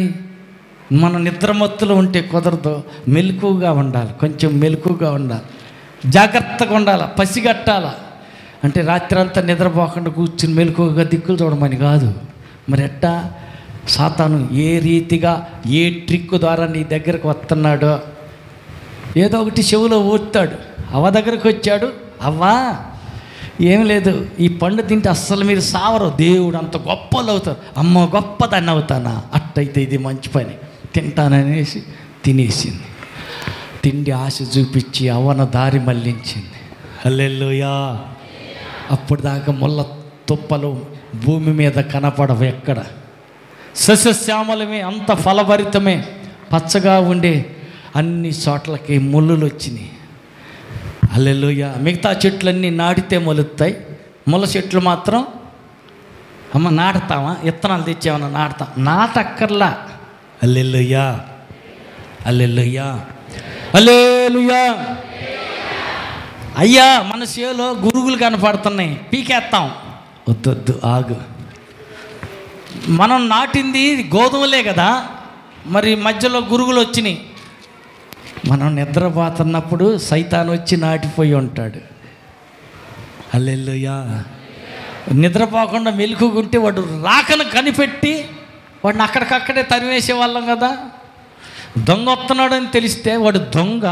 మన నిద్రమత్తులో ఉంటే కుదరదు, మెలకుగా ఉండాలి, కొంచెం మెలకుగా ఉండాలి, జాగ్రత్తగా ఉండాలి, పసిగట్టాల. అంటే రాత్రి అంతా నిద్రపోకుండా కూర్చుని మెలకుగా దిక్కులు చూడమని కాదు. మరి ఎట్టా? సాతాను ఏ రీతిగా ఏ ట్రిక్ ద్వారా నీ దగ్గరకు వస్తున్నాడో ఏదో ఒకటి చెవులో ఊరుతాడు. అవ్వ దగ్గరకు వచ్చాడు, అవ్వా ఏం లేదు, ఈ పండు తింటే అస్సలు మీరు సావరు, దేవుడు అంత గొప్పలు అవుతారు. అమ్మ గొప్పదాన్ని అవుతానా? అట్టయితే ఇది మంచి పని, తింటాననేసి తినేసింది. తిండి ఆశ చూపించి అవ్వన దారి మళ్ళించింది. హల్లెలూయా. అప్పుడు దాకా ముళ్ళ తుప్పలు భూమి మీద కనపడవు ఎక్కడ. సస్యశ్యామలమే, అంత ఫలభరితమే, పచ్చగా ఉండే అన్ని చోట్లకి ముళ్ళులు వచ్చినాయి. హల్లెలూయా. మిగతా చెట్లన్నీ నాటితే మొలుస్తాయి, ముళ్ళ చెట్లు మాత్రం అమ్మ నాటుతామా? విత్తనాలు తెచ్చామన్నా నాటుతాం, నాటక్కర్లా. హల్లెలూయా, హల్లెలూయా, హల్లెలూయా. అయ్యా మన చేలో గురుగులు కనపడుతున్నాయి, పీకేస్తాం. వద్దొద్దు, ఆగు. మనం నాటింది గోధుమలే కదా, మరి మధ్యలో గురుగులు వచ్చినాయి. మనం నిద్రపోతున్నప్పుడు సైతాన్ వచ్చి నాటిపోయి ఉంటాడు. హల్లెలూయా. నిద్రపోకుండా మెలుకుకుంటే వాడు రాకను కనిపెట్టి వాడిని అక్కడికక్కడే తరివేసే వాళ్ళం కదా. దొంగ వస్తున్నాడని తెలిస్తే వాడు దొంగ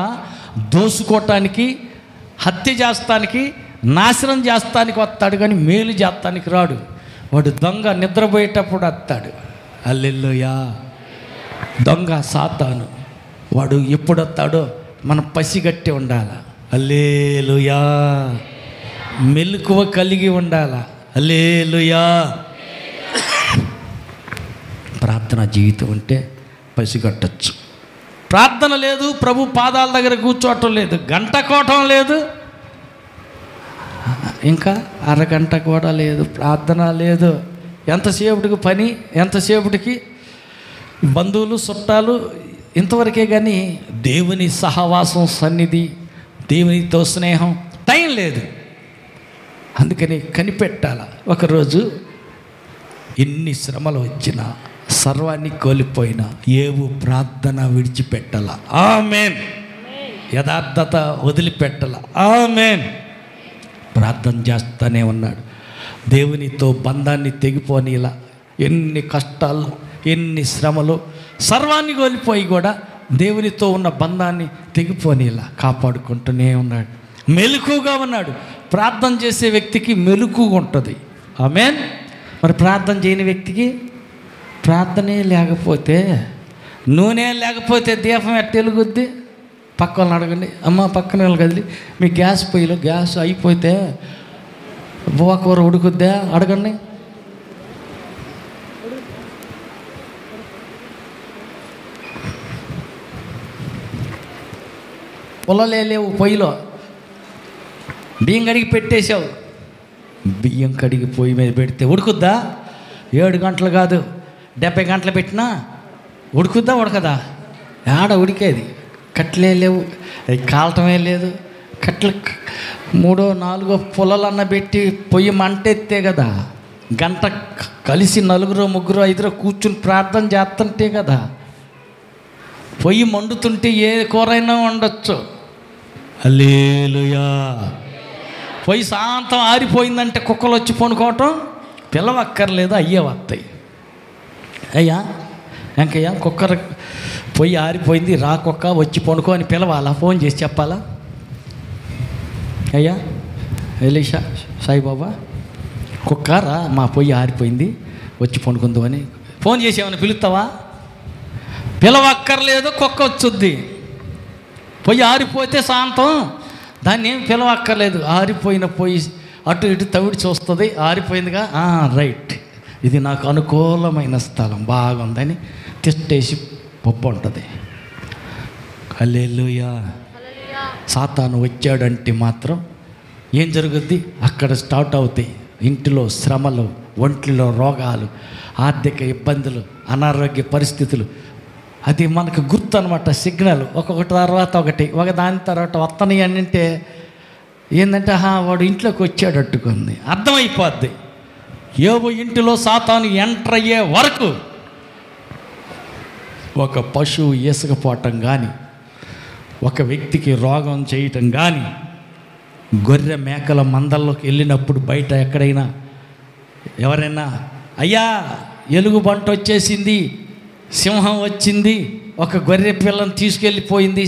దోసుకోవటానికి, హత్య చేస్తానికి, నాశనం చేస్తానికి వస్తాడు, కానీ మేలు చేస్తానికి రాడు. వాడు దొంగ నిద్రపోయేటప్పుడు వస్తాడు. హల్లెలూయా. దొంగ సాతాను. వాడు ఎప్పుడు వస్తాడో మనం పసిగట్టి ఉండాల. హల్లెలూయా. మెలకువ కలిగి ఉండాల. హల్లెలూయా. ప్రార్థన జీవితం ఉంటే పసిగట్టచ్చు. ప్రార్థన లేదు, ప్రభు పాదాల దగ్గర కూర్చోవటం లేదు, గంట కోవటం లేదు, ఇంకా అరగంట కూడా లేదు, ప్రార్థన లేదు. ఎంతసేపటికి పని, ఎంతసేపటికి బంధువులు చుట్టాలు, ఇంతవరకే. కానీ దేవుని సహవాసం, సన్నిధి, దేవునితో స్నేహం టైం లేదు. అందుకని కనిపెట్టాల. ఒకరోజు ఎన్ని శ్రమలు వచ్చినా, సర్వాన్ని కోల్పోయినా ఏవు ప్రార్థన విడిచిపెట్టాల. ఆమేన్. యథార్థత వదిలిపెట్టాల. ఆమేన్. ప్రార్థన చేస్తూనే ఉన్నాడు. దేవునితో బంధాన్ని తెగిపోనిలా. ఎన్ని కష్టాలు, ఎన్ని శ్రమలు, సర్వాన్ని కోల్పోయి కూడా దేవునితో ఉన్న బంధాన్ని తెగిపోనిలా కాపాడుకుంటూనే ఉన్నాడు. మెలకుగా ఉన్నాడు. ప్రార్థన చేసే వ్యక్తికి మెలకుగా ఉంటుంది. ఆమేన్. మరి ప్రార్థన చేయని వ్యక్తికి ప్రార్థనే లేకపోతే, నూనె లేకపోతే దీపం ఎట్ట వెలుగుద్ది? పక్క వాళ్ళని అడగండి. అమ్మ పక్కన వాళ్ళు కదిలి మీ గ్యాస్ పొయ్యిలో గ్యాస్ అయిపోతే బువ్వ కూర ఉడుకుద్దా? అడగండి. పొలలే లేవు పొయ్యిలో, బియ్యం కడిగి పెట్టేశావు, బియ్యం కడిగి పొయ్యి మీద పెడితే ఉడుకుద్దా? 7 గంటలు కాదు 70 గంటలు పెట్టినా ఉడుకుద్దా ఉడకదా? ఆడ ఉడికేది. కట్లే లేవు, అవి కాలటమే లేదు. కట్లు 3, 4 పుల్లలన్న పెట్టి పొయ్యి మంటెత్తే కదా, గంట కలిసి 4, 3, 5 కూర్చుని ప్రార్థన చేస్తుంటే కదా. పొయ్యి మండుతుంటే ఏ కూరైనా వండొచ్చు. హల్లెలూయా. పొయ్యి శాంతం ఆరిపోయిందంటే కుక్కలు వచ్చి పనుకోవటం పిల్లవక్కర్లేదు, అయ్యే వస్తాయి. అయ్యా వెంకయ్య కుక్కర్ పొయ్యి ఆరిపోయింది, రా కుక్క వచ్చి పనుకో అని పిలవాలా? ఫోన్ చేసి చెప్పాలా? అయ్యా ఎలీషా సాయిబాబా కుక్క రా, మా పొయ్యి ఆరిపోయింది వచ్చి పనుకుందాం అని ఫోన్ చేసి ఏమైనా పిలుస్తావా? పిలవక్కర్లేదు, కుక్క వచ్చుద్ది. పొయ్యి ఆరిపోతే శాంతం, దాన్ని ఏం పిలవక్కర్లేదు. ఆరిపోయిన పొయ్యి అటు ఇటు తవిడి చూస్తుంది, ఆరిపోయిందిగా, రైట్, ఇది నాకు అనుకూలమైన స్థలం, బాగుందని తిట్టేసి పప్పు ఉంటుంది. హల్లెలూయా. సాతాను వచ్చాడంటే మాత్రం ఏం జరుగుద్ది? అక్కడ స్టార్ట్ అవుతాయి ఇంటిలో శ్రమలు, ఒంట్లో రోగాలు, ఆర్థిక ఇబ్బందులు, అనారోగ్య పరిస్థితులు. అది మనకు గుర్తు అనమాట, సిగ్నల్. ఒక్కొక్కటి తర్వాత ఒకటి, ఒకదాని తర్వాత వత్తని అంటే ఏంటంటే వాడు ఇంట్లోకి వచ్చాడట్టుకుంది అర్థమైపోద్ది. యోబు ఇంటిలో సాతాను ఎంటర్ అయ్యే వరకు ఒక పశువు ఈసకపోవటం కానీ, ఒక వ్యక్తికి రోగం చేయటం కానీ, గొర్రె మేకల మందల్లోకి వెళ్ళినప్పుడు బయట ఎక్కడైనా ఎవరైనా అయ్యా ఎలుగుబంట వచ్చేసింది, సింహం వచ్చింది, ఒక గొర్రె పిల్లని తీసుకెళ్ళిపోయింది,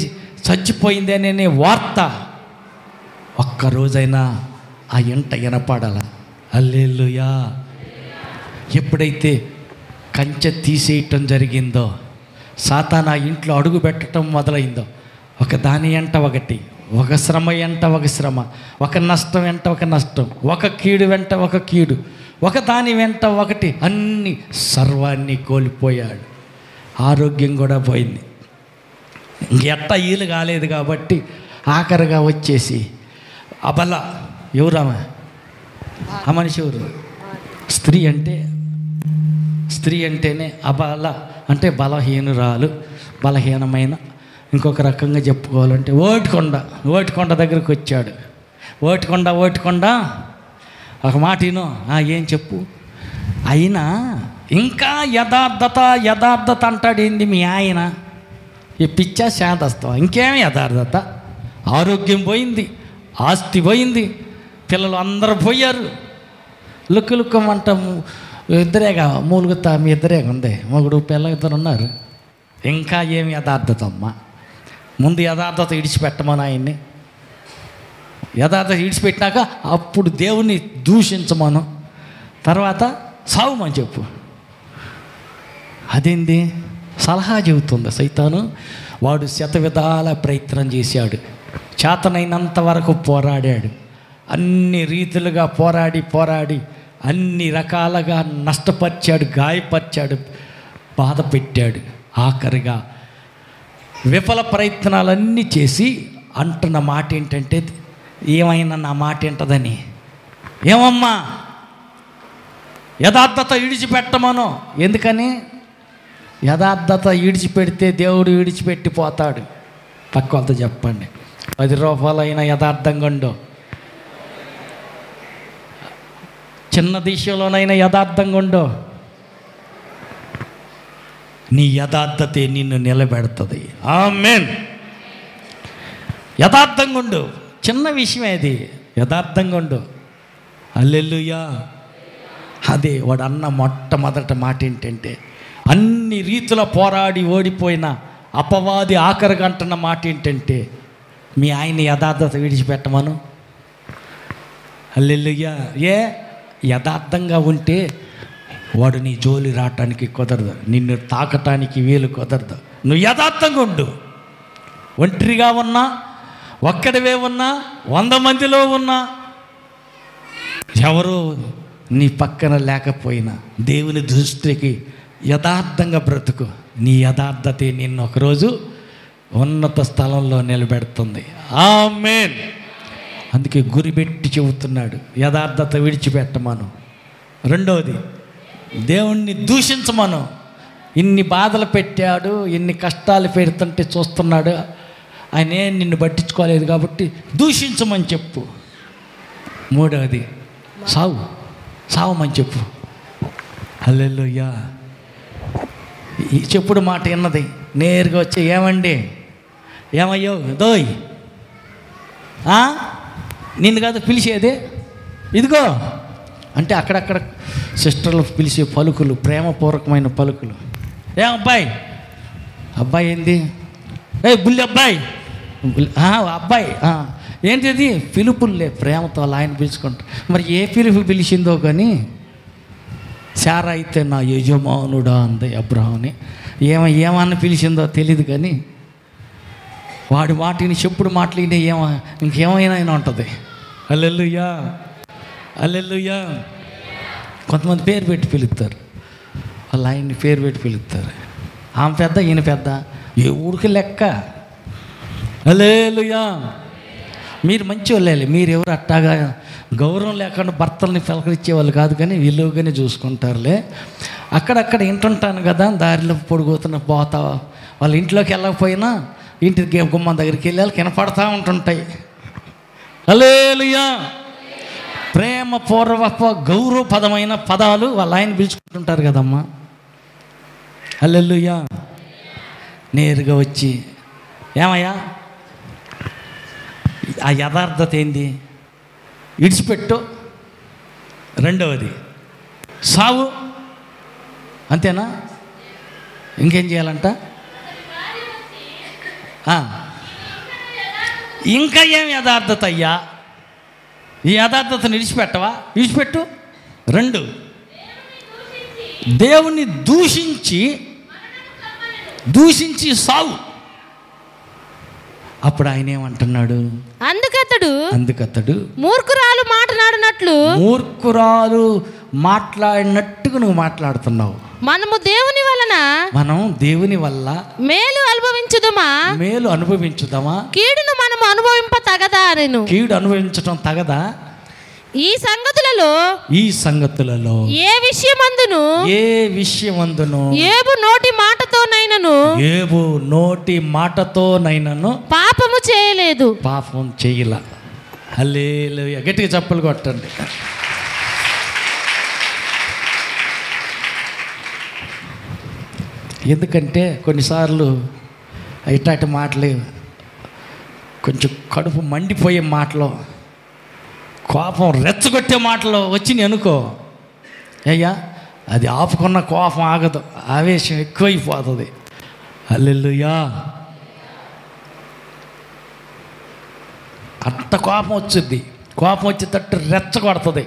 చచ్చిపోయింది అనే వార్త ఒక్కరోజైనా ఆ ఇంట వినపడాల. హల్లెలూయా. ఎప్పుడైతే కంచె తీసేయటం జరిగిందో, సాతాను ఆ ఇంట్లో అడుగు పెట్టడం మొదలైందో, ఒక దాని ఎంట ఒకటి, ఒక శ్రమ వెంట ఒక శ్రమ, ఒక నష్టం వెంట ఒక నష్టం, ఒక కీడు వెంట ఒక కీడు, ఒక దాని వెంట ఒకటి, అన్ని సర్వాన్ని కోల్పోయాడు. ఆరోగ్యం కూడా పోయింది. ఎట్ట ఈలు కాలేదు కాబట్టి ఆఖరిగా వచ్చేసి అబల, ఎవరామా ఆ మనిషి ఎవరు? స్త్రీ అంటేనే అబల అంటే బలహీనురాలు, బలహీనమైన. ఇంకొక రకంగా చెప్పుకోవాలంటే ఓటికొండ దగ్గరికి వచ్చాడు. ఓటికొండ ఒక మాట విను. ఏం చెప్పు? అయినా ఇంకా యథార్థత అంటాడు. ఏంది మీ ఆయన? ఈ పిచ్చా శాంతస్తాం, ఇంకేమి యథార్థత? ఆరోగ్యం పోయింది, ఆస్తి పోయింది, పిల్లలు అందరూ పోయారు. లుక్కుమంట ఇద్దరేగా మూలుగుతా, మీ ఇద్దరేగా ఉంది, మొగుడు పిల్ల ఇద్దరు ఉన్నారు. ఇంకా ఏమి యథార్థత అమ్మా? ముందు యథార్థత విడిచిపెట్టమని ఆయన్ని. యథార్థత విడిచిపెట్టినాక అప్పుడు దేవుణ్ణి దూషించమను, తర్వాత సావుమని చెప్పు. అదేంది సలహా చెబుతుంది సైతాను. వాడు శతవిధాల ప్రయత్నం చేశాడు, చేతనైనంత వరకు పోరాడాడు, అన్ని రీతులుగా పోరాడి అన్ని రకాలుగా నష్టపరిచాడు, గాయపరిచాడు, బాధ పెట్టాడు. ఆఖరిగా విఫల ప్రయత్నాలన్నీ చేసి అంటున్న మాట ఏంటంటే, ఏమైనా నా మాట ఏంటదని, ఏమమ్మా యథార్థత విడిచిపెట్టమను. ఎందుకని? యథార్థత విడిచిపెడితే దేవుడు విడిచిపెట్టిపోతాడు. పక్క వాళ్ళతో చెప్పండి, 10 రూపాయలైనా యథార్థంగా ఉండు, చిన్న విషయంలోనైనా యథార్థంగా ఉండు. నీ యథార్థతే నిన్ను నిలబెడుతుంది. ఆమేన్. యథార్థంగా ఉండు, చిన్న విషయమే అది, యథార్థంగా ఉండు. హల్లెలూయా. అదే వాడు అన్న మొట్టమొదటి మాట ఏంటంటే, అన్ని రీతుల పోరాడి ఓడిపోయిన అపవాది ఆఖరిగా అంటున్న మాట ఏంటంటే, మీ ఆయన యథార్థత విడిచిపెట్టమను. హల్లెలూయా. యథార్థంగా ఉంటే వాడు నీ జోలి రావటానికి కుదరదు, నిన్ను తాకటానికి వీలు కుదరదు. నువ్వు యథార్థంగా ఉండు. ఒంటరిగా ఉన్నా, ఒక్కడివే ఉన్నా, 100 మందిలో ఉన్నా, ఎవరు నీ పక్కన లేకపోయినా దేవుని దృష్టికి యథార్థంగా బ్రతుకు. నీ యథార్థతే నిన్ను ఒకరోజు ఉన్నత స్థలంలో నిలబెడుతుంది. ఆమేన్. అందుకే గురిపెట్టి చెబుతున్నాడు, యథార్థత విడిచిపెట్టమను. రెండవది దేవుణ్ణి దూషించమను. ఇన్ని బాధలు పెట్టాడు, ఇన్ని కష్టాలు పెడుతుంటే చూస్తున్నాడు, ఆయనే నిన్ను పట్టించుకోలేదు కాబట్టి దూషించమని చెప్పు. మూడవది సావమని చెప్పు. హల్లెలూయా. ఈ చెప్పుడు మాట విన్నది నేరుగా వచ్చి, ఏమండి, ఏమయ్యో దోయ్, నిన్ను కాదు పిలిచేది, ఇదిగో అంటే అక్కడక్కడ సిస్టర్లు పిలిచే పలుకులు, ప్రేమపూర్వకమైన పలుకులు. అబ్బాయి, అబ్బాయి ఏంది, బుల్లి అబ్బాయి, అబ్బాయి ఏంటిది, పిలుపుల్లే, ప్రేమతో అలా ఆయన పిలుచుకుంటారు. మరి ఏ పిలుపు పిలిచిందో కానీ శారా అయితే నా యజమానుడా అంది అబ్రహాంని. ఏమన్నా పిలిచిందో తెలియదు కానీ వాడి మాటని చెప్పుడు మాటలు ఇంకేమైనా ఉంటుంది. హల్లెలూయా, హల్లెలూయా. కొంతమంది పేరు పెట్టి పిలుస్తారు, వాళ్ళు ఆయన్ని పేరు పెట్టి పిలుస్తారు. ఆమె పెద్ద, ఈయన పెద్ద, ఏ ఊరికి లెక్క. హల్లెలూయా. మీరు మంచి వాళ్ళే, మీరు ఎవరు అట్టాగా గౌరవం లేకుండా భర్తల్ని పలకరించేవాళ్ళు కాదు, కానీ విలువగానే చూసుకుంటారులే. అక్కడక్కడ వింటుంటాను కదా, దారిలో పొడిపోతున్న పోతా, వాళ్ళ ఇంట్లోకి వెళ్ళకపోయినా ఇంటి గుమ్మం దగ్గరికి వెళ్ళాలి, కనపడతా ఉంటుంటాయి. హల్లెలూయా. ప్రేమపూర్వక గౌరవపదమైన పదాలు వాళ్ళ ఆయన పిలుచుకుంటుంటారు కదమ్మా. హల్లెలూయా. నేరుగా వచ్చి, ఏమయ్యా, ఆ యథార్థత ఏంది, ఇడిచిపెట్టు. రెండవది సావు, అంతేనా? ఇంకేం చేయాలంట? ఇంకా ఏం యథార్థత అయ్యా, ఈ యథార్థతను విడిచిపెట్టవా? విడిచిపెట్టు. 2, దేవుని దూషించి సావు. అప్పుడు ఆయన ఏమంటున్నాడు, అందుకతడు మూర్ఖురాలు మాట్లాడినట్టుగా నువ్వు మాట్లాడుతున్నావు. మనం దేవుని వల్ల మేలు అనుభవించుదామా, కీడును మనం అనుభవింప తగదా అనెను. కీడు అనుభవించడం తగదా? ఈ సంగతులలో ఏ విషయమందును ఏబు నోటి మాటతోనైనను పాపం చేయల. హల్లెలూయా. గట్టిగా చప్పలు కొట్టండి. ఎందుకంటే కొన్నిసార్లు ఇట్లాంటి మాటలు, కొంచెం కడుపు మండిపోయే మాటలు, కోపం రెచ్చగొట్టే మాటలు వచ్చినాయి అనుకో, అయ్యా అది ఆపుకున్న కోపం ఆగదు, ఆవేశం ఎక్కువైపోతుంది. హల్లెలూయా. అంత కోపం వచ్చింది, కోపం వచ్చేటట్టు రెచ్చగొడుతుంది.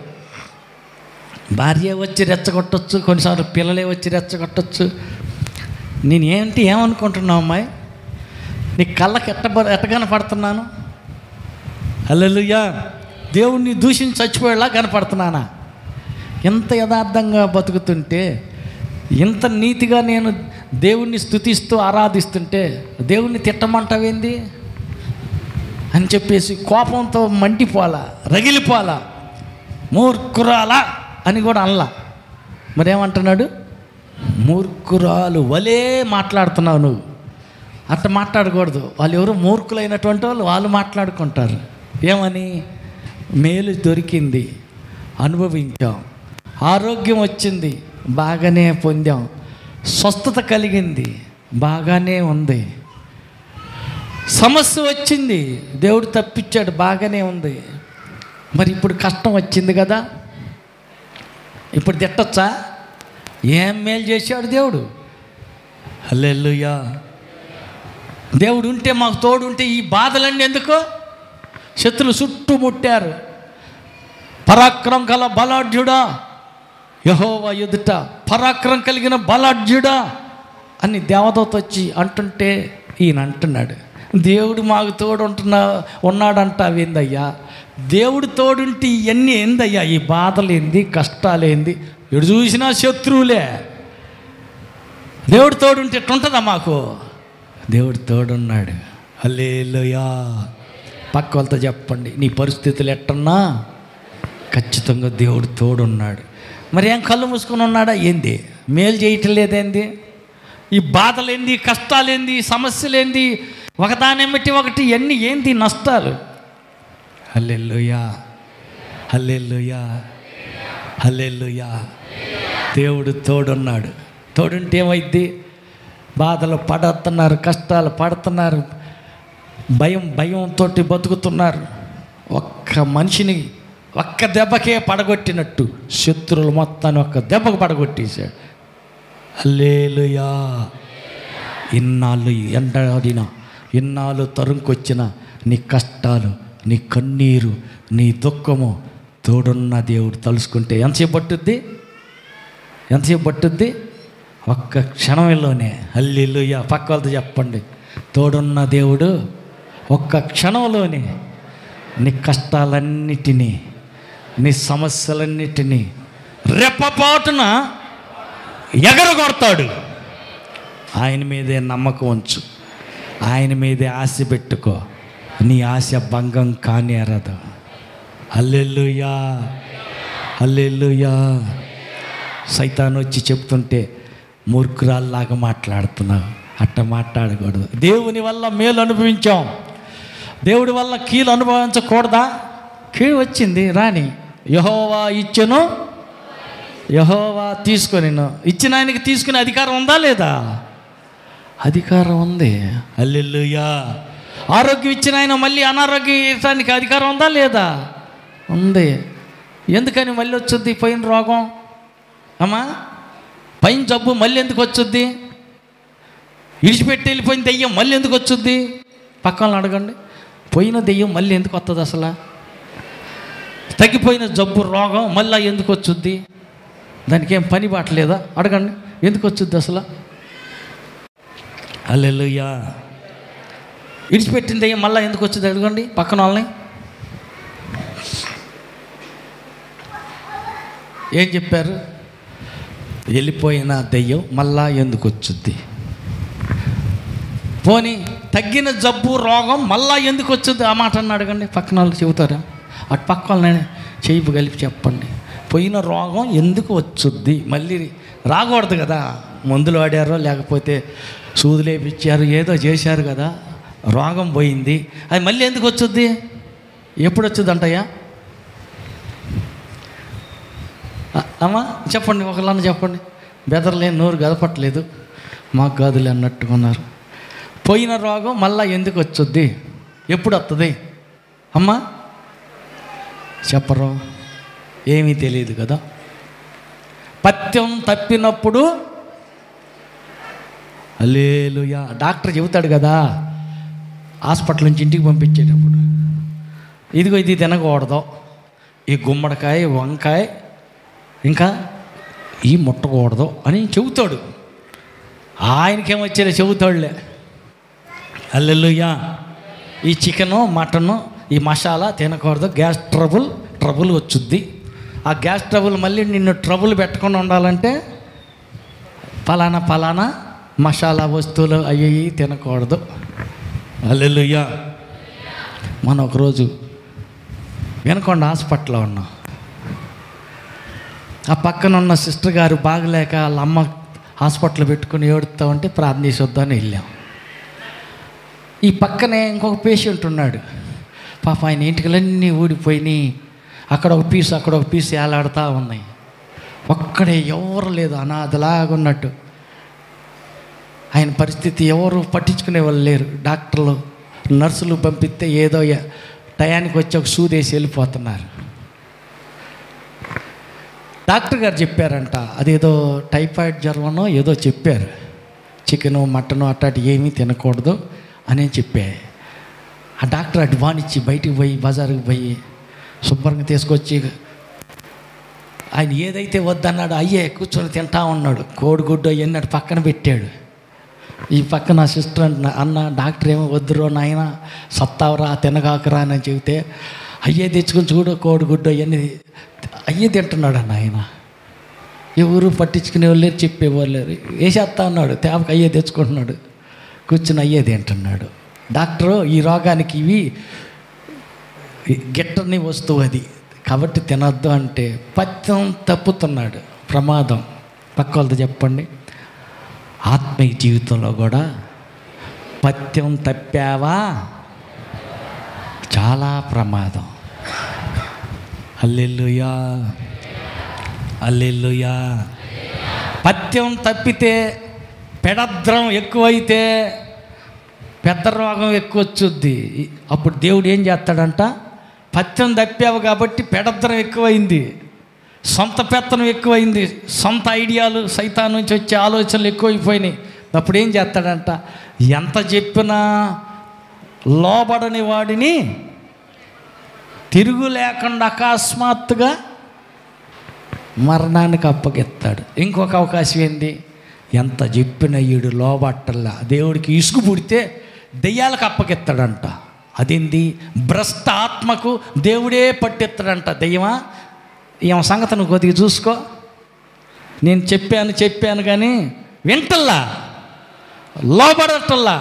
భార్య వచ్చి రెచ్చగొట్టచ్చు, కొన్నిసార్లు పిల్లలే వచ్చి రెచ్చగొట్టచ్చు. నేను ఏమనుకుంటున్నావు అమ్మాయి, నీ కళ్ళకి ఎట్టగానే పడుతున్నాను? హల్లెలూయా. దేవుణ్ణి దూషించి చచ్చిపోయేలా కనపడుతున్నానా? ఎంత యథార్థంగా బతుకుతుంటే, ఇంత నీతిగా నేను దేవుణ్ణి స్తుతిస్తూ ఆరాధిస్తుంటే దేవుణ్ణి తిట్టమంటావేంది అని చెప్పేసి కోపంతో మండిపోలా, రగిలిపోలా, మూర్ఖురాలా అని కూడా అనలా. మరేమంటున్నాడు, మూర్ఖురాలు వలే మాట్లాడుతున్నావు నువ్వు. అట్లా మాట్లాడకూడదు. వాళ్ళు ఎవరు మూర్ఖులైనటువంటి వాళ్ళు మాట్లాడుకుంటారు. ఏమని, మేలు దొరికింది, అనుభవించాం, ఆరోగ్యం వచ్చింది, బాగానే పొందాం, స్వస్థత కలిగింది, బాగానే ఉంది, సమస్య వచ్చింది, దేవుడు తప్పించాడు, బాగానే ఉంది. మరి ఇప్పుడు కష్టం వచ్చింది కదా, ఇప్పుడు తిట్టొచ్చా? ఏం మేలు చేశాడు దేవుడు? హల్లెలూయా. దేవుడు ఉంటే, మాకు తోడు ఉంటే ఈ బాధలన్నీ ఎందుకో? శత్రులు చుట్టుముట్టారు. పరాక్రమం గల బలాఢ్యుడా, యెహోవా ఎదుట పరాక్రమం కలిగిన బలాఢ్యుడా అని దేవదూత వచ్చి అంటుంటే ఈయన అంటున్నాడు, దేవుడు మాకు తోడు ఉన్నాడంట. అవేందయ్యా, దేవుడు తోడుంటే ఇవన్నీ ఏందయ్యా, ఈ బాధలు ఏంది, కష్టాలు ఏంది, ఎడు చూసినా శత్రువులే. దేవుడు తోడుంటే ఎట్టుంటుందా మాకు? దేవుడు తోడున్నాడు. హల్లెలూయా. పక్క వాళ్ళతో చెప్పండి, నీ పరిస్థితులు ఎట్టన్నా ఖచ్చితంగా దేవుడు తోడున్నాడు. మరి ఏం కళ్ళు మూసుకొని ఉన్నాడా ఏంది? మేలు చేయటం లేదేంది? ఈ బాధలేంది, కష్టాలేంది, సమస్యలేంది, ఒకదానెమ్మటి ఒకటి ఇవన్నీ ఏంది నష్టాలు? హల్లెలూయా, హల్లెలూయా, హల్లెలూయా. దేవుడు తోడున్నాడు. తోడుంటే ఏమైద్ది? బాధలు పడుతున్నారు, కష్టాలు పడుతున్నారు, భయంతో బతుకుతున్నారు. ఒక్క మనిషిని ఒక్క దెబ్బకే పడగొట్టినట్టు శత్రువులు మొత్తాన్ని ఒక్క దెబ్బకు పడగొట్టేశాడు. హల్లెలూయా. ఇన్నాళ్ళు ఎండాడిన, ఇన్నాళ్ళు తరుముకొచ్చిన నీ కష్టాలు, నీ కన్నీరు, నీ దుఃఖము తోడున్న దేవుడు తలుసుకుంటే ఎంతసేపు పట్టుద్ది? ఎంతసేపు పట్టుద్ది? ఒక్క క్షణంలోనే. హల్లెలూయా. పక్క వాళ్ళతో చెప్పండి, తోడున్న దేవుడు ఒక్క క్షణంలోనే నీ కష్టాలన్నిటినీ, నీ సమస్యలన్నిటినీ రెప్పపాటున ఎగరగొడతాడు. ఆయన మీదే నమ్మకం ఉంచు, ఆయన మీదే ఆశ పెట్టుకో. నీ ఆశ భంగం కానేరదు. హల్లెలూయా, హల్లెలూయా. సైతాను వచ్చి చెప్తుంటే మూర్ఖురాల్లాగా మాట్లాడుతున్నావు, అట్ట మాట్లాడకూడదు. దేవుని వల్ల మేలు అనుభవించాం, దేవుడి వల్ల కీలు అనుభవించకూడదా? కీడు వచ్చింది రాని. యెహోవా ఇచ్చెను, యెహోవా తీసుకొనిను. ఇచ్చిన ఆయనకి తీసుకునే అధికారం ఉందా లేదా? అధికారం ఉంది. హల్లెలూయా. ఆరోగ్యం ఇచ్చిన ఆయన మళ్ళీ అనారోగ్యం ఇవ్వడానికి అధికారం ఉందా లేదా? ఉంది. ఎందుకని మళ్ళీ వచ్చుద్ది పోయిన రోగం? అమ్మా, పైన జబ్బు మళ్ళీ ఎందుకు వచ్చుద్ది? ఇడిచిపెట్టి వెళ్ళిపోయిన దెయ్యం మళ్ళీ ఎందుకు వచ్చుద్ది? పక్కన అడగండి, పోయిన దెయ్యం మళ్ళీ ఎందుకు వస్తుంది? అసలు తగ్గిపోయిన జబ్బు రోగం మళ్ళీ ఎందుకు వచ్చుద్ది? దానికి ఏం పని బాటలేదా? అడగండి, ఎందుకు వచ్చుద్ది అసలు? హల్లెలూయా. ఇడిచిపెట్టిన దెయ్యం మళ్ళీ ఎందుకు వచ్చింది? అడగండి పక్కన వాళ్ళని. ఏం చెప్పారు? వెళ్ళిపోయిన దెయ్యం మళ్ళా ఎందుకు వచ్చుద్ది? పోనీ తగ్గిన జబ్బు రోగం మళ్ళా ఎందుకు వచ్చుద్ది? ఆ మాట అన్న అడగండి, పక్కన వాళ్ళు చెబుతారా? అటు పక్క వాళ్ళని చేయి కలిపి చెప్పండి, పోయిన రోగం ఎందుకు వచ్చుద్ది? మళ్ళీ రాకూడదు కదా. మందులు వాడారో లేకపోతే సూదులు వేయించారు, ఏదో చేశారు కదా, రోగం పోయింది, అది మళ్ళీ ఎందుకు వచ్చుద్ది? ఎప్పుడు వచ్చుద్ది అంటయ్యా? అమ్మా చెప్పండి, ఒకళ్ళన్న చెప్పండి. బెదరలేని నోరు గదపట్లేదు, మాకు గదులే అన్నట్టుకున్నారు. పోయిన రోగం మళ్ళీ ఎందుకు వచ్చుద్ది? ఎప్పుడు వస్తుంది? అమ్మా చెప్పరు, ఏమీ తెలియదు కదా. పథ్యం తప్పినప్పుడు హల్లెలూయా డాక్టర్ చెబుతాడు కదా, హాస్పిటల్ నుంచి ఇంటికి పంపించేటప్పుడు, ఇదిగో ఇది తినకూడదు, ఈ గుమ్మడికాయ, వంకాయ, ఇంకా ఈ ముట్టకూడదు అని చెబుతాడు. ఆయనకేమొచ్చేది చెబుతాడులే. హల్లెలూయా. ఈ చికెను, మటను, ఈ మసాలా తినకూడదు, గ్యాస్ ట్రబుల్ వచ్చుద్ది. ఆ గ్యాస్ ట్రబుల్ మళ్ళీ నిన్ను ట్రబుల్ పెట్టకుండా ఉండాలంటే ఫలానా మసాలా వస్తువులు అవి తినకూడదు. హల్లెలూయా. మనం ఒకరోజు వినకొండ హాస్పిటల్లో ఉన్నాం. ఆ పక్కన ఉన్న సిస్టర్ గారు బాగలేక వాళ్ళ అమ్మ హాస్పిటల్ పెట్టుకుని ఏడుస్తూ ఉంటే ప్రార్థన చేసి వద్దని వెళ్ళాం. ఈ పక్కనే ఇంకొక పేషెంట్ ఉన్నాడు. పాప ఆయన ఇంటికలన్నీ ఊడిపోయినాయి, అక్కడ ఒక పీసు ఏలాడుతూ ఉన్నాయి. ఒక్కడే ఎవరు లేదు, అనాథలాగున్నట్టు. ఆయన పరిస్థితి ఎవరు పట్టించుకునే వాళ్ళు లేరు. డాక్టర్లు, నర్సులు పంపిస్తే ఏదో టయానికి వచ్చి ఒక సూదేసి వెళ్ళిపోతున్నారు. డాక్టర్ గారు చెప్పారంట, అదేదో టైఫాయిడ్ జ్వరమనో ఏదో చెప్పారు. చికెను, మటను అట్లాంటి ఏమీ తినకూడదు అని చెప్పే. ఆ డాక్టర్ అటు బానిచ్చి బయటికి పోయి బజారుకి పోయి శుభ్రంగా తీసుకొచ్చి ఆయన ఏదైతే వద్దన్నాడో అయ్యే కూర్చొని తింటా ఉన్నాడు. కోడిగుడ్డు అవన్నీ అటు పక్కన పెట్టాడు. ఈ పక్కన నా సిస్టర్ అన్న డాక్టర్ ఏమో వద్దురో నాయన, సత్తావరా, తినగాకరా అని చెబితే అయ్యే తెచ్చుకొని చూడు, కోడిగుడ్డు అవన్నీ అయ్యే తింటున్నాడు అన్న. ఆయన ఎవరు పట్టించుకునే వాళ్ళు లేరు, చెప్పేవాళ్ళు లేరు. వేసేస్తా ఉన్నాడు, తేపకి అయ్యే తెచ్చుకుంటున్నాడు, కూర్చుని అయ్యే తింటున్నాడు. డాక్టరు ఈ రోగానికి ఇవి గిట్టని వస్తువు, అది కాబట్టి తినొద్దు అంటే పథ్యం తప్పుతున్నాడు, ప్రమాదం. పక్క వాళ్ళతో చెప్పండి, ఆత్మీయ జీవితంలో కూడా పథ్యం తప్పావా చాలా ప్రమాదం. హల్లెలూయా, హల్లెలూయా. పథ్యం తప్పితే, పెడద్రం ఎక్కువైతే పెద్ద రోగం ఎక్కువ వచ్చుద్ది. అప్పుడు దేవుడు ఏం చేస్తాడంట, పథ్యం తప్పావు కాబట్టి పెడద్రం ఎక్కువైంది, సొంత పెత్తనం ఎక్కువైంది, సొంత ఐడియాలు సైతాన్ నుంచి వచ్చే ఆలోచనలు ఎక్కువైపోయినాయి. అప్పుడు ఏం చేస్తాడంట, ఎంత చెప్పినా లోబడని వాడిని తిరుగు లేకుండా అకస్మాత్తుగా మరణానికి అప్పగిస్తాడు. ఇంకొక అవకాశం ఏంది, ఎంత చెప్పిన ఈడు లోబట్టల్లా, దేవుడికి ఇసుగు పుడితే దెయ్యాలకు అప్పగిస్తాడంట. అదేంది, భ్రష్ట ఆత్మకు దేవుడే పట్టిస్తాడంట. దెయ్యమా, ఏమ సంగతి నువ్వు కొద్దిగా చూసుకో, నేను చెప్పాను కానీ వింటల్లా, లోబడటల్లా,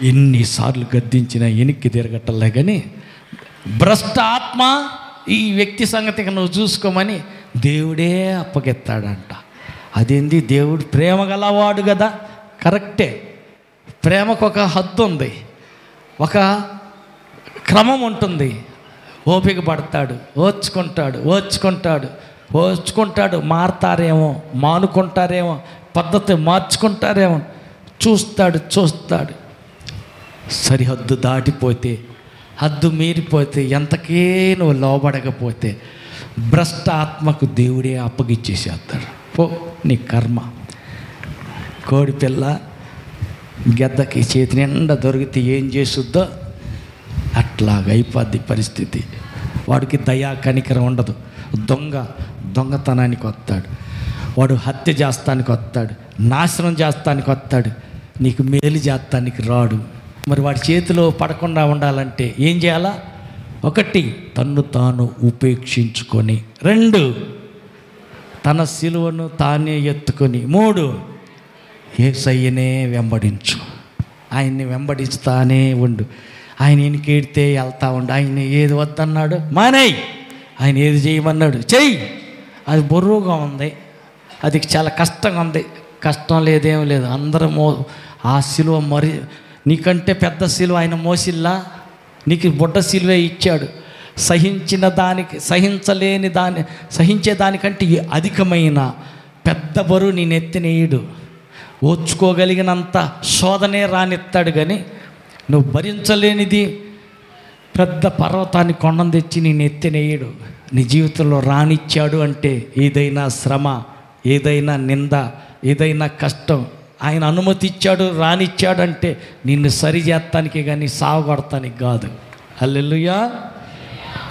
ఎన్నిసార్లు గద్దించినా వెనక్కి తిరగటల్లా. కానీ భ్రష్ట ఆత్మ ఈ వ్యక్తి సంగతికి నువ్వు చూసుకోమని దేవుడే అప్పగిస్తాడంట. అదేంది, దేవుడు ప్రేమ గలవాడు కదా, కరెక్టే. ప్రేమకు ఒక హద్దు ఉంది, ఒక క్రమం ఉంటుంది. ఓపిక పడతాడు, ఓర్చుకుంటాడు. మారతారేమో, మానుకుంటారేమో, పద్ధతి మార్చుకుంటారేమో, చూస్తాడు. సరిహద్దు దాటిపోతే, హద్దు మీరిపోతే, ఎంతకే నువ్వు లోబడకపోతే భ్రష్ట ఆత్మకు దేవుడే అప్పగిచ్చేసేస్తాడు. పో నీ కర్మ. కోడిపిల్ల గెద్దకి చేతి నిండా దొరికితే ఏం చేసుద్దో అట్లాగైపోద్ది పరిస్థితి. వాడికి దయా కనికరం ఉండదు. దొంగతనానికి వస్తాడు, వాడు హత్య చేస్తానికి వస్తాడు, నాశనం చేస్తానికి వస్తాడు, నీకు మేలు చేస్తానికి రాడు. మరి వాడి చేతిలో పడకుండా ఉండాలంటే ఏం చేయాలా? 1, తన్ను తాను ఉపేక్షించుకొని, 2, తన సిలువను తానే ఎత్తుకొని, 3, యేసయ్యనే వెంబడించు. ఆయన్ని వెంబడిస్తానే ఉండు. ఆయన ఎనికేడితే వెళ్తా ఉండు. ఆయన ఏది వద్దన్నాడు మానేయ్, ఆయన ఏది చేయమన్నాడు చెయ్యి. అది బరువుగా ఉంది, అది చాలా కష్టంగా ఉంది. కష్టం లేదేం లేదు, అందరము ఆ సిలువ మరి నీకంటే పెద్ద సిలువ ఆయన మోసిల్లా, నీకు బుడ్డ సిలువే ఇచ్చాడు. సహించే దానికంటే అధికమైన పెద్ద బరువు నీ నెత్తినేయుడు. ఓర్చుకోగలిగినంత శోధనే రానిస్తాడు. కానీ నువ్వు భరించలేనిది పెద్ద పర్వతాన్ని కొండను తెచ్చి నీ నెత్తినేయడు. నీ జీవితంలో రానిచ్చాడు అంటే ఏదైనా శ్రమ, ఏదైనా నింద, ఏదైనా కష్టం ఆయన అనుమతి ఇచ్చాడు, రానిచ్చాడు అంటే నిన్ను సరి చేస్తానికి కానీ సావగొడతానికి కాదు. హల్లెలూయా.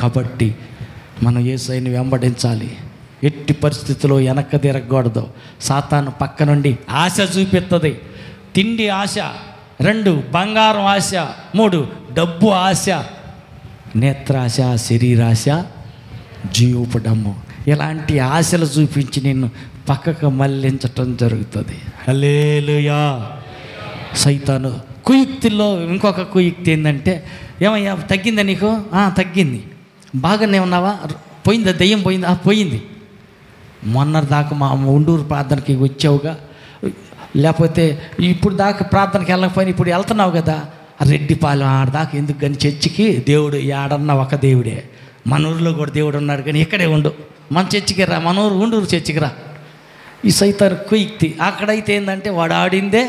కాబట్టి మనం యేసయ్యని వెంబడించాలి. ఎట్టి పరిస్థితుల్లో వెనక్కి తిరగకూడదు. సాతాను పక్క నుండి ఆశ చూపిస్తుంది. తిండి ఆశ, 2 బంగారం ఆశ, 3 డబ్బు ఆశ, నేత్రాశ, శరీరాశ, జీవపు డమ్ము. ఇలాంటి ఆశలు చూపించి నిన్ను పక్కకు మళ్ళించటం జరుగుతుంది. హల్లెలూయా. సైతాను కుయుక్తిలో ఇంకొక కుయుక్తి ఏంటంటే, ఏమయ్యా తగ్గిందా నీకు? తగ్గింది. బాగానే ఉన్నావా? పోయిందా? దెయ్యం పోయిందా? పోయింది. మొన్నటి దాకా మా ఉండూరు ప్రార్థనకి వచ్చావుగా, లేకపోతే ఇప్పుడు దాకా ప్రార్థనకి వెళ్ళకపోయినా ఇప్పుడు వెళ్తున్నావు కదా, రెడ్డిపాలెం ఆడదాకా ఎందుకు కానీ చర్చికి దేవుడు ఆడన్నా ఒక దేవుడే. మన ఊరిలో కూడా దేవుడు ఉన్నాడు, కానీ ఇక్కడే ఉండు, మన చర్చికి రా, మన ఉండూరు చర్చికి రా. ఈ సైతాను కుయుక్తి. అక్కడైతే ఏంటంటే వాడు ఆడిందే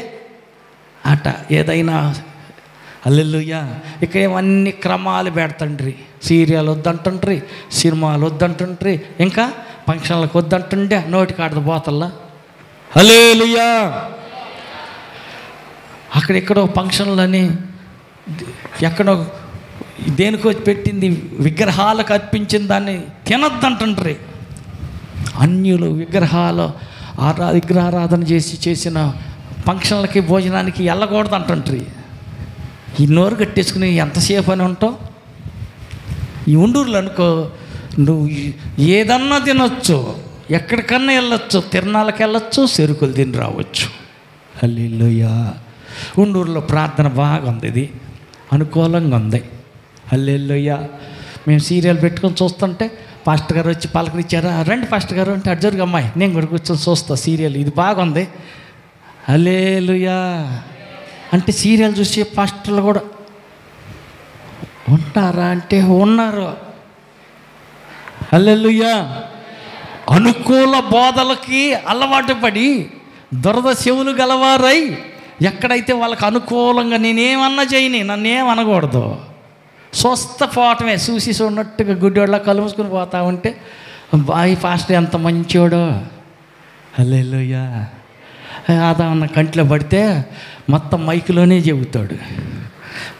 ఆట, ఏదైనా. హల్లెలూయా. ఇక్కడ ఏమన్నీ క్రమాలు పెడతండ్రి. సీరియల్ వద్దంటుండ్రి, సినిమాలు వద్దంటుండ్రి, ఇంకా ఫంక్షన్లకు వద్దంటుండే, నోటికి ఆడదు పోతల్లా. హల్లెలూయా. అక్కడెక్కడో ఫంక్షన్లని ఎక్కడో దేనికో పెట్టింది, విగ్రహాలకు అర్పించిన దాన్ని తినొద్దంటుండ్రి. అన్యులు విగ్రహారాధన చేసిన ఫంక్షన్లకి భోజనానికి వెళ్ళకూడదు అంటుండ్రి. ఈ నోరు కట్టేసుకుని ఎంతసేపు అని ఉంటావు? ఈ ఉండూరులో అనుకో, నువ్వు ఏదన్నా తినొచ్చు, ఎక్కడికన్నా వెళ్ళొచ్చు, తిరణాలకు వెళ్ళొచ్చు, చెరుకులు తిని రావచ్చు. హల్లెలూయా. ఉండూరులో ప్రార్థన బాగుంది, ఇది అనుకూలంగా ఉంది. హల్లెలూయా. మేము సీరియల్ పెట్టుకొని చూస్తుంటే పాస్టర్ గారు వచ్చి పలకరించారా, రండి పాస్టర్ గారు అంటే అర్జుర్గా అమ్మాయి నేను కూడా కూర్చొని చూస్తా సీరియల్, ఇది బాగుంది, హల్లెలూయా అంటే సీరియల్ చూసి పాస్టర్లు కూడా ఉంటారా అంటే ఉన్నారు. హల్లెలూయా. అనుకూల బోధలకి అలవాటు పడి దురద చెవులు గలవారై ఎక్కడైతే వాళ్ళకి అనుకూలంగా నేనేమన్నా చేయని, నన్నేమనకూడదు, స్వస్థ పోవటమే, చూసి చూడనట్టుగా గుడ్డోళ్ళ కలుముసుకుని పోతా ఉంటే బాయ్ పాస్టర్ ఎంత మంచోడో, హల్లెలూయా. అన్న కంట్లో పడితే మొత్తం మైకులోనే చెబుతాడు,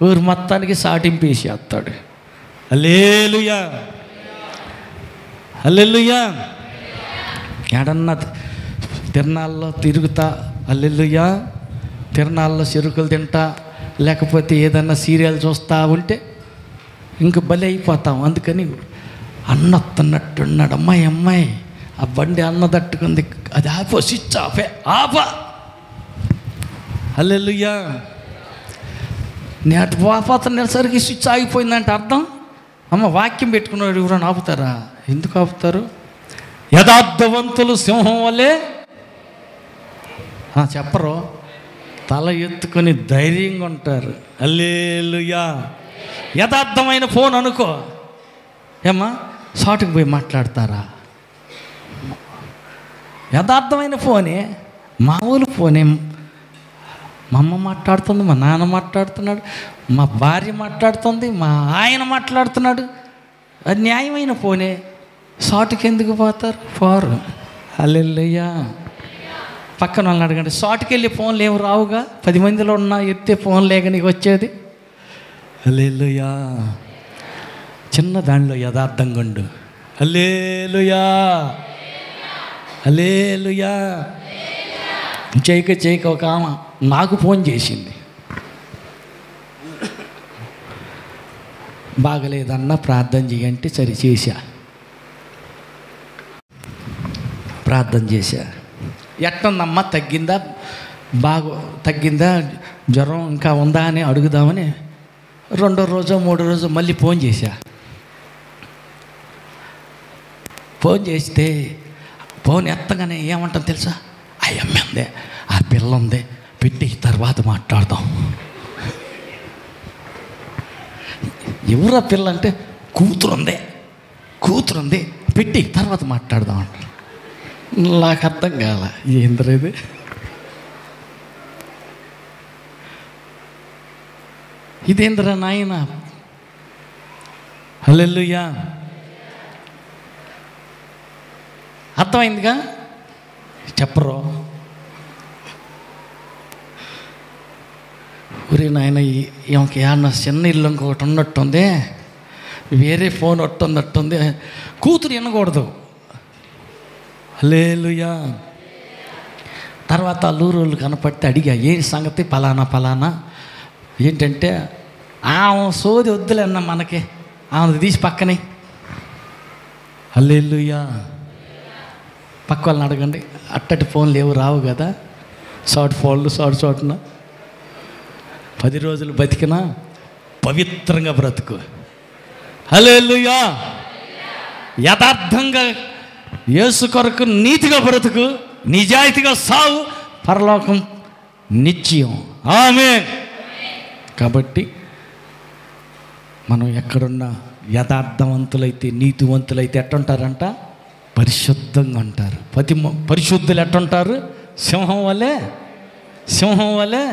ఊరు మొత్తానికి సాటింపేసేస్తాడు. హల్లెలూయా, హల్లెలూయా. ఎడన్నా తిరణాల్లో తిరుగుతా, హల్లెలూయా, తిరణాల్లో చెరుకులు తింటా, లేకపోతే ఏదన్నా సీరియల్ చూస్తూ ఉంటే ఇంక బలి అయిపోతాం. అందుకని అన్నొస్తున్నట్టున్నాడు, అమ్మాయి ఆ బండి అన్న తట్టుకుంది, అది ఆపో, స్విచ్ ఆఫే ఆపా, హల్లెలూయా. నేను అటు పోతున్నసరికి స్విచ్ ఆగిపోయిందంటే అర్థం, అమ్మ వాక్యం పెట్టుకున్నాడు ఎవరైనా ఆపుతారా? ఎందుకు ఆపుతారు? యథార్థవంతులు సింహం వల్లే చెప్పరు, తల ఎత్తుకొని ధైర్యంగా ఉంటారు. హల్లెలూయా. యథార్థమైన ఫోన్ అనుకో, ఏమ్మా షాటుకు పోయి మాట్లాడతారా? యథార్థమైన ఫోనే, మామూలు ఫోనే. మా అమ్మ మాట్లాడుతుంది, మా నాన్న మాట్లాడుతున్నాడు, మా భార్య మాట్లాడుతుంది, మా ఆయన మాట్లాడుతున్నాడు, అది న్యాయమైన ఫోనే. షాటుకి ఎందుకు పోతారు? పోరు. హల్లెలూయా. పక్కన వాళ్ళని అడగండి, షాటుకి వెళ్ళి ఫోన్లు ఏమి రావుగా, 10 మందిలో ఉన్నా ఎత్తే ఫోన్ లేక నీకు వచ్చేది. హల్లెలూయా. చిన్న దానిలో యథార్థంగా ఉండు. హల్లెలూయా, హల్లెలూయా. చేయక ఒక ఆమె నాకు ఫోన్ చేసింది, బాగలేదన్నా ప్రార్థన చేయంటే సరే చేశా, ప్రార్థన చేశా. ఎట్టుందమ్మా, తగ్గిందా, బాగా తగ్గిందా, జ్వరం ఇంకా ఉందా అని అడుగుదామని 2వ రోజు 3వ రోజు మళ్ళీ ఫోన్ చేశా. ఫోన్ చేస్తే ఫోన్ ఎత్తగానే ఏమంటాం తెలుసా? అయ్యమ్మ ఉందే, ఆ పిల్ల ఉంది, పెట్టి తర్వాత మాట్లాడదాం. ఎవరా పిల్ల అంటే కూతురుంది పెట్టి తర్వాత మాట్లాడదాం అంటారు. నాకు అర్థం కాల, ఏంద్రా ఇది? ఇదేంద్రా నాయన? హల్లెలూయా. అర్థమైందిగా? చెప్పరు. ఊరి నాయన ఈమెకి ఏమన్నా చిన్న ఇల్లు ఇంకొకటి ఉన్నట్టుంది, వేరే ఫోన్ ఒట్టున్నట్టుంది, కూతురు వినకూడదు. హల్లెలూయా. తర్వాత లూరోళ్ళు కనపడితే అడిగా, ఏం సంగతి, పలానా ఏంటంటే, ఆమె సోది వద్దులేన్న మనకి, ఆమె తీసి పక్కనే. హల్లెలూయా. పక్క వాళ్ళని అడగండి, అట్టటి ఫోన్లు ఏవి రావు కదా, షార్ట్ ఫోన్లు షార్ట్న 10 రోజులు బతికినా పవిత్రంగా బ్రతుకు. హల్లెలూయా. యథార్థంగా యేసు కొరకు నీతిగా బ్రతుకు, నిజాయితీగా సావు, పరలోకం నిశ్చయం. ఆమేన్. కాబట్టి మనం ఎక్కడున్నా యథార్థవంతులైతే, నీతివంతులైతే ఎట్టుంటారంట? పరిశుద్ధంగా ఉంటారు. పరిశుద్ధులు ఎట్టుంటారు? సింహం వలె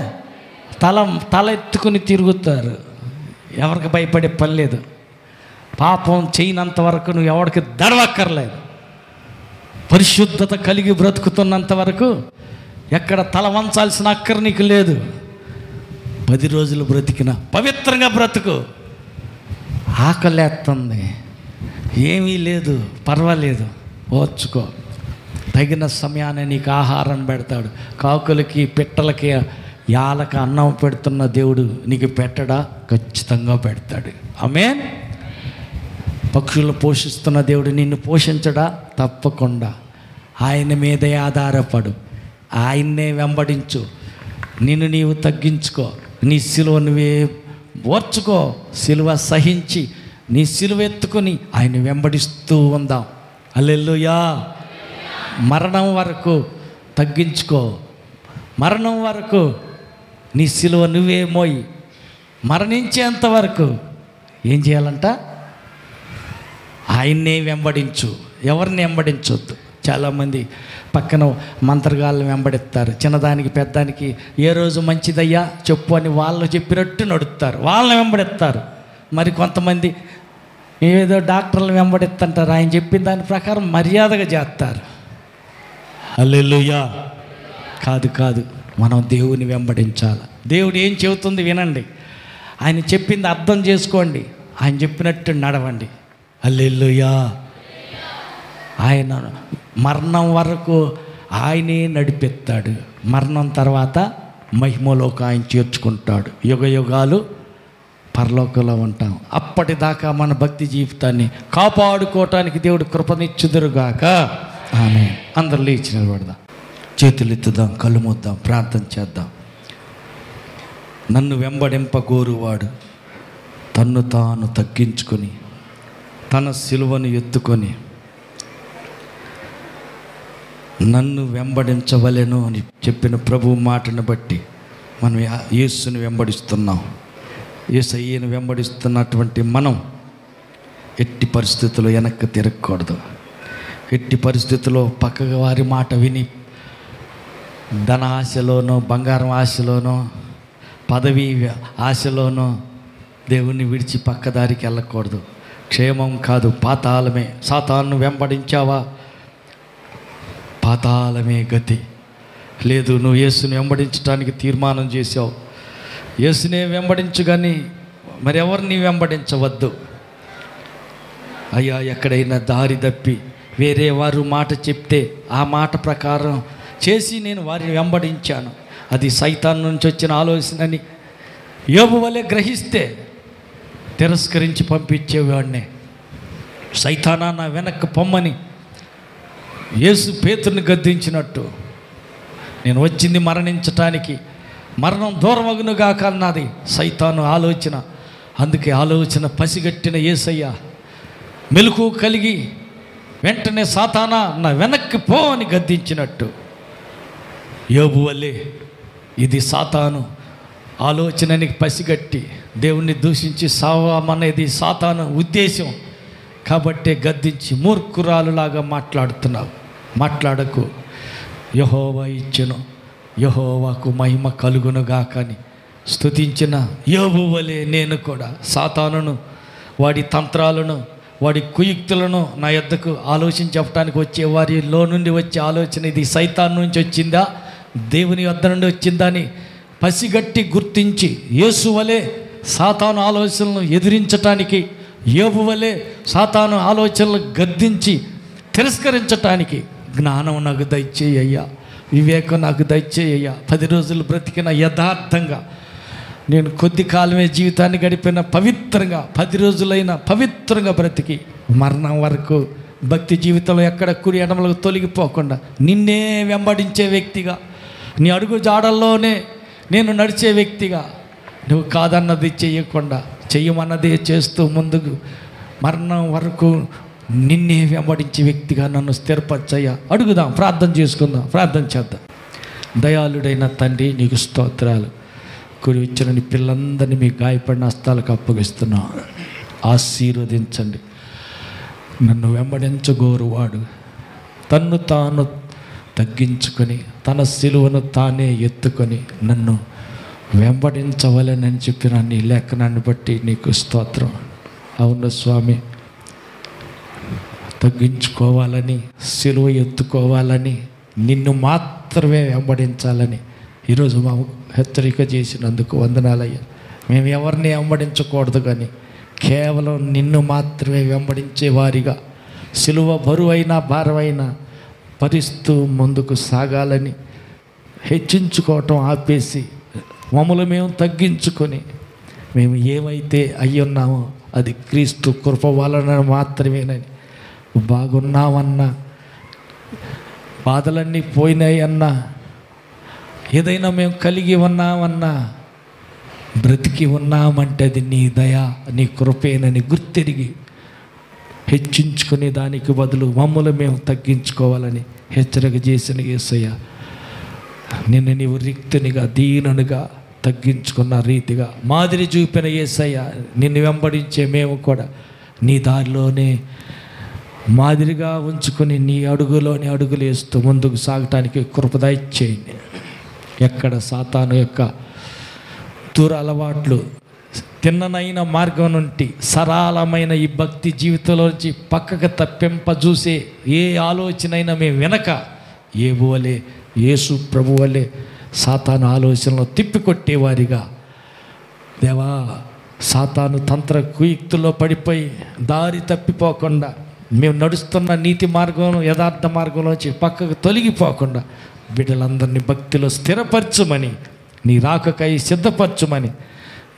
తల ఎత్తుకుని తిరుగుతారు. ఎవరికి భయపడే పని లేదు. పాపం చేయనంత వరకు నువ్వు ఎవరికి దడవక్కర్లేదు. పరిశుద్ధత కలిగి బ్రతుకుతున్నంత వరకు ఎక్కడ తల వంచాల్సిన అక్కర నీకు లేదు. 10 రోజులు బ్రతికిన పవిత్రంగా బ్రతుకు. ఆకలేస్తుంది, ఏమీ లేదు, పర్వాలేదు, ఓర్చుకో. తగిన సమయాన్ని నీకు ఆహారం పెడతాడు. కాకులకి పిట్టలకి యాలకి అన్నం పెడుతున్న దేవుడు నీకు పెట్టడా? ఖచ్చితంగా పెడతాడు. ఆమేన్. పక్షులను పోషిస్తున్న దేవుడు నిన్ను పోషించడా? తప్పకుండా. ఆయన మీదే ఆధారపడు, ఆయన్నే వెంబడించు, నిన్ను నీవు తగ్గించుకో, నీ సిలువ నువ్వే ఓర్చుకో, సిలువ సహించి నీ సిలువ ఎత్తుకొని ఆయన వెంబడిస్తూ ఉందాం. హల్లెలూయా. మరణం వరకు తగ్గించుకో. మరణం వరకు నీ సిలువ నువ్వే మోయి. మరణించేంత వరకు ఏం చేయాలంట? ఆయన్నే వెంబడించు, ఎవరిని వెంబడించొద్దు. చాలామంది పక్కన మంత్రగాళ్ళని వెంబడిస్తారు. చిన్నదానికి పెద్దానికి ఏ రోజు మంచిదయ్యా చెప్పు అని వాళ్ళు చెప్పినట్టు నడుస్తారు, వాళ్ళని వెంబడిస్తారు. మరి కొంతమంది ఏదో డాక్టర్లను వెంబడిస్తుంటారు, ఆయన చెప్పిన దాని ప్రకారం మర్యాదగా చేస్తారు. హల్లెలూయా. కాదు కాదు, మనం దేవుని వెంబడించాలి. దేవుడు ఏం చెబుతుంది వినండి, ఆయన చెప్పింది అర్థం చేసుకోండి, ఆయన చెప్పినట్టు నడవండి. హల్లెలూయా. ఆయన మరణం వరకు ఆయనే నడిపిస్తాడు. మరణం తర్వాత మహిమలోకి ఆయన చేర్చుకుంటాడు. యుగ యుగాలు పరలోకంలో ఉంటాం. అప్పటిదాకా మన భక్తి జీవితాన్ని కాపాడుకోవటానికి దేవుడు కృపనిచ్చుదురుగాక. ఆమేన్. అందరూ లేచి నిలబడదాం, చేతులు ఎత్తుదాం, కళ్ళు మూద్దాం, ప్రార్థన చేద్దాం. నన్ను వెంబడింపగోరువాడు తన్ను తాను తగ్గించుకొని తన సిలువను ఎత్తుకొని నన్ను వెంబడించవలెను అని చెప్పిన ప్రభు మాటను బట్టి మనం యేసుని వెంబడిస్తున్నాం. యేసయ్యను వెంబడిస్తున్నటువంటి మనం ఎట్టి పరిస్థితుల్లో వెనక్కి తిరగకూడదు. ఎట్టి పరిస్థితుల్లో పక్కగా వారి మాట విని ధన ఆశలోనో, బంగారం ఆశలోనో, పదవి ఆశలోనో దేవుణ్ణి విడిచి పక్కదారికి వెళ్ళకూడదు. క్షేమం కాదు, పాతాళమే. సాతాను వెంబడించావా, పాతాళమే గతి. లేదు, నువ్వు యేసుని వెంబడించడానికి తీర్మానం చేసావు, యేసునే వెంబడించు, కానీ మరెవరిని వెంబడించవద్దు. అయ్యా, ఎక్కడైనా దారి తప్పి వేరే వారు మాట చెప్తే ఆ మాట ప్రకారం చేసి నేను వారిని వెంబడించాను, అది సైతాన్ నుంచి వచ్చిన ఆలోచనని యోబు వలె గ్రహిస్తే తిరస్కరించి పంపించేవాడినే. సైతానా నా వెనక్కి పొమ్మని యేసు పేతురుని గద్దించినట్టు నేను వచ్చింది మరణించటానికి, మరణం దూరమగునుగా కన్నది సైతాను ఆలోచన. అందుకే ఆలోచన పసిగట్టిన యేసయ్య మెలకు కలిగి వెంటనే సాతానా నా వెనక్కి పో అని గద్దించినట్టు యోబు వల్లే ఇది సాతాను ఆలోచనని పసిగట్టి దేవుణ్ణి దూషించి సావమనేది సాతాను ఉద్దేశం కాబట్టే గద్దించి మూర్ఖురాలులాగా మాట్లాడుతున్నావు. మాట్లాడకు. యెహోవా ఇచ్చెను, యెహోవాకు మహిమ కలుగునుగా కానీ స్తుతించిన యోబు వలె నేను కూడా సాతానును, వాడి తంత్రాలను, వాడి కుయుక్తులను నా యొద్దకు ఆలోచన చెప్పడానికి వచ్చే వారిలో నుండి వచ్చే ఆలోచన ఇది సైతాన్ నుంచి వచ్చిందా, దేవుని యొద్ద నుండి వచ్చిందా అని పసిగట్టి గుర్తించి యేసు వలె సాతాను ఆలోచనలను ఎదిరించటానికి, యోబు వలె సాతాను ఆలోచనలు గద్దించి తిరస్కరించటానికి జ్ఞానం నాకు దయచేయ్యా, వివేకం నాకు దయచేయ్యా. 10 రోజులు బ్రతికిన యథార్థంగా, నేను కొద్ది కాలమే జీవితాన్ని గడిపిన పవిత్రంగా, 10 రోజులైనా పవిత్రంగా బ్రతికి మరణం వరకు భక్తి జీవితంలో ఎక్కడ కుడి ఎడమలకు తొలగిపోకుండా నిన్నే వెంబడించే వ్యక్తిగా, నీ అడుగు జాడల్లోనే నేను నడిచే వ్యక్తిగా, నువ్వు కాదన్నది చేయకుండా చెయ్యమన్నదే చేస్తూ ముందుకు మరణం వరకు నిన్నే వెంబడించే వ్యక్తిగా నన్ను స్థిరపరచయ్యా. అడుగుదాం, ప్రార్థన చేసుకుందాం, ప్రార్థన చేద్దాం. దయాళుడైన తండ్రి, నీకు స్తోత్రాలు. కూడి వచ్చిన నీ పిల్లలందరినీ మీ గాయపడిన హస్తాలకు అప్పగిస్తున్నా. ఆశీర్వదించండి. నన్ను వెంబడించగోరువాడు తన్ను తాను తగ్గించుకొని తన సిలువను తానే ఎత్తుకొని నన్ను వెంబడించవలనని చెప్పిన నీ లేఖనాన్ని బట్టి నీకు స్తోత్రం. అవును స్వామి, తగ్గించుకోవాలని, సిలువ ఎత్తుకోవాలని, నిన్ను మాత్రమే వెంబడించాలని ఈరోజు మా హెచ్చరిక చేసినందుకు వందనాలయ్యా. మేము ఎవరిని వెంబడించకూడదు, కానీ కేవలం నిన్ను మాత్రమే వెంబడించే వారిగా సిలువ బరువైనా భారమైనా భరిస్తూ ముందుకు సాగాలని, హెచ్చించుకోవటం ఆపేసి మమ్మల్ని మేము తగ్గించుకొని మేము ఏమైతే అయ్యున్నామో అది క్రీస్తు కృప వలన మాత్రమేనని, బాగున్నామన్నా, బాధలన్నీ పోయినాయి అన్నా, ఏదైనా మేము కలిగి ఉన్నామన్నా బ్రతికి ఉన్నామంటే అది నీ దయ, నీ కృపేనని గుర్తెరిగి హెచ్చించుకునే దానికి బదులు మమ్మల్ని మేము తగ్గించుకోవాలని హెచ్చరిక చేసిన యేసయ్య, నిన్ను నీవు రిక్తునిగా దీనునిగా తగ్గించుకున్న రీతిగా మాదిరి చూపిన యేసయ్య, నిన్ను వెంబడించే మేము కూడా నీ దారిలోనే మాదిరిగా ఉంచుకొని నీ అడుగులోని అడుగులు వేస్తూ ముందుకు సాగటానికి కృప దయచేయండి. ఎక్కడ సాతాను యొక్క దురలవాట్లు, తిన్ననైన మార్గం నుండి సరళమైన ఈ భక్తి జీవితంలోంచి పక్కకు తప్పింపజూసే ఏ ఆలోచనైనా మేము వెనక ఏబు వలె, యేసు ప్రభు వలె సాతాను ఆలోచనలో తిప్పికొట్టేవారిగా, దేవా సాతాను తంత్ర కుయుక్తుల్లో పడిపోయి దారి తప్పిపోకుండా మేము నడుస్తున్న నీతి మార్గం యథార్థ మార్గంలోంచి పక్కకు తొలగిపోకుండా బిడ్డలందరినీ భక్తిలో స్థిరపరచుమని, నీ రాకకై సిద్ధపరచుమని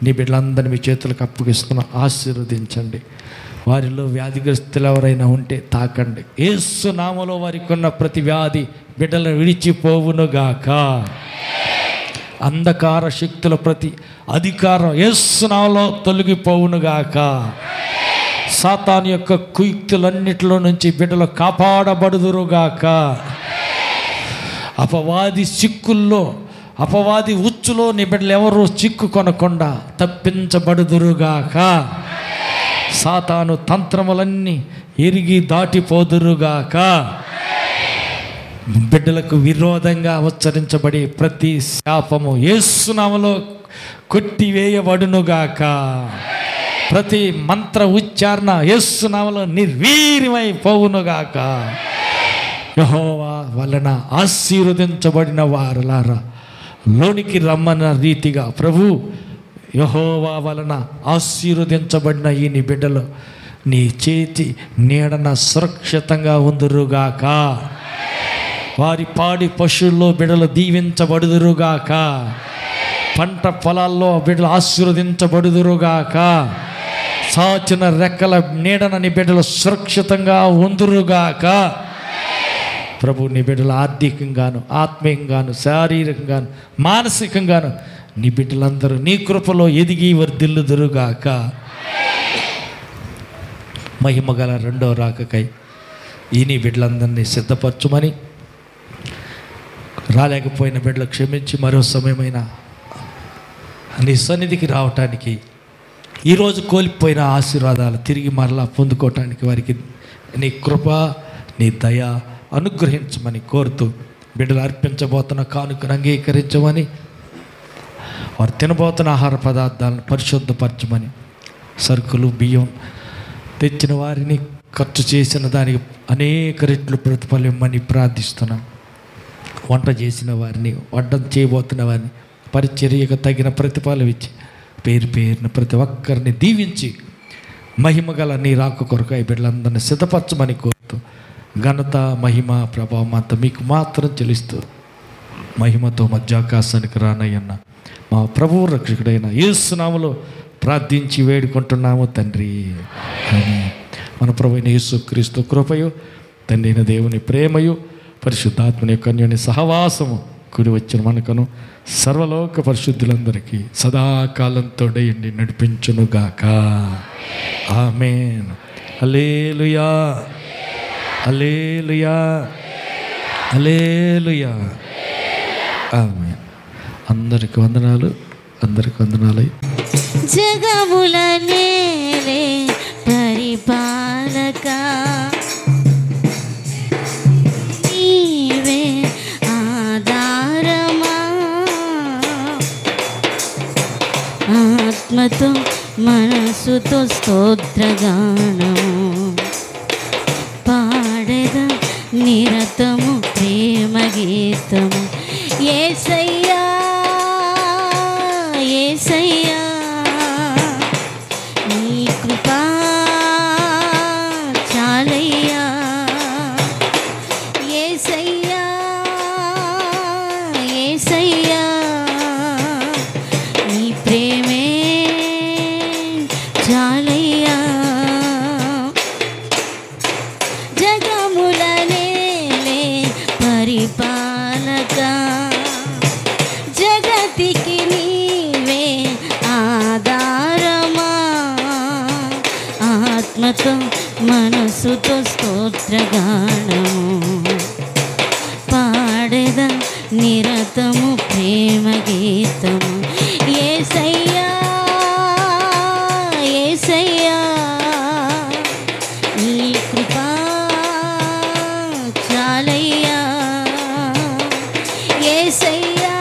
నీ బిడ్డలందరినీ మీ చేతులకు అప్పగిస్తున్నా. ఆశీర్వదించండి. వారిలో వ్యాధిగ్రస్తులు ఎవరైనా ఉంటే తాకండి. యేసు నామములో వారికి ఉన్న ప్రతి వ్యాధి బిడ్డలను విడిచిపోవునుగాక. అంధకార శక్తుల ప్రతి అధికారం యేసు నామములో తొలగిపోవునుగాక. సాతాను యొక్క కుయుక్తులన్నిటిలో నుంచి బిడ్డలు కాపాడబడుదురుగాక. అపవాది చిక్కుల్లో, అపవాది ఉచ్చులో నీ బిడ్డలు ఎవరు చిక్కు కొనకుండా తప్పించబడుదురుగాక. సాతాను తంత్రములన్నీ ఎరిగి దాటిపోదురుగాక. బిడ్డలకు విరోధంగా ఉచ్చరించబడి ప్రతి శాపము యేసు నామములో కొట్టివేయబడునుగాక. ప్రతి మంత్ర ఉచ్చారణ యేసు నామములో నిర్వీర్యమై పోవునుగాక. యెహోవా వలన ఆశీర్వదించబడిన వారలారా లోనికి రమ్మన్న రీతిగా ప్రభు, యెహోవా వలన ఆశీర్వదించబడిన ఈ నీ బిడ్డలు నీ చేతి నీడన సురక్షితంగా ఉందురుగాక. వారి పాడి పశువుల్లో బిడ్డలు దీవించబడుదురుగాక. పంట పొలాల్లో బిడ్డలు ఆశీర్వదించబడుదురుగాక. సాచిన రెక్కల నీడన నీ బిడ్డలు సురక్షితంగా ఉందురుగాక. ప్రభు, నీ బిడ్డలు ఆర్థికంగాను, ఆత్మీయంగాను, శారీరకంగాను, మానసికంగాను నీ బిడ్డలందరూ నీ కృపలో ఎదిగి వర్ధిల్లుదురుగాక. మహిమగల రెండో రాకకై ఈ నీ బిడ్డలందరినీ సిద్ధపరచుమని, రాలేకపోయిన బిడ్డలు క్షమించి మరో సమయమైన నీ సన్నిధికి రావటానికి, ఈరోజు కోల్పోయిన ఆశీర్వాదాలు తిరిగి మరలా పొందుకోవటానికి వారికి నీ కృప, నీ దయ అనుగ్రహించమని కోరుతూ, బిడ్డలు అర్పించబోతున్న కానుకను అంగీకరించమని, వారు తినబోతున్న ఆహార పదార్థాలను పరిశుద్ధపరచమని, సరుకులు బియ్యం తెచ్చిన వారిని ఖర్చు చేసిన దానికి అనేక రెట్లు ప్రతిఫలం ఇమ్మని ప్రార్థిస్తున్నాం. వంట చేసిన వారిని, వడ్డం చేయబోతున్న వారిని పరిచర్యకు తగిన ప్రతిఫలం ఇచ్చి పేరు పేరున ప్రతి ఒక్కరిని దీవించి మహిమగల నీ రాక కొరకు ఈ బిడ్డలందరినీ సిద్ధపరచమని కోరుతూ, ఘనత మహిమ ప్రభావం అంతా మీకు మాత్రం చెల్లిస్తూ, మహిమతో మధ్యాకాశానికి రానయ్యన్న మా ప్రభువు రక్షకుడైన యేసు నామములో ప్రార్థించి వేడుకుంటున్నాము తండ్రి. మన ప్రభువైన యేసుక్రీస్తు కృపయు, తండ్రి అయిన దేవుని ప్రేమయు, పరిశుద్ధాత్మని యొక్క అన్యోన్య సహవాసము కూడి వచ్చిన మనకును సర్వలోక పరిశుద్ధులందరికీ సదాకాలంతో ఉండి నడిపించునుగాక. ఆమేన్. హల్లెలూయా, హల్లెలూయా, హల్లెలూయా. ఆమేన్. అందరికి వందనాలు, అందరికి వందనాలు. జగముల నేలే పరిపాలక నీవే ఆధారమా, ఆత్మతో మనసుతో స్తోత్రగానము పాడెద నిరతము ప్రేమ గీతము. యేసయ్యా, యేసయ్యా, నీ కృపా చాలయ్యా. యేసయ్యా, యేసయ్యా, నీ ప్రేమే చాలయ్యా. జగముల నేలే పరిపాలక నిరతము ప్రేమ గీతము. యేసయ్యా యేసయ్యా నీ కృపా చాలయ్యా. యేసయ్యా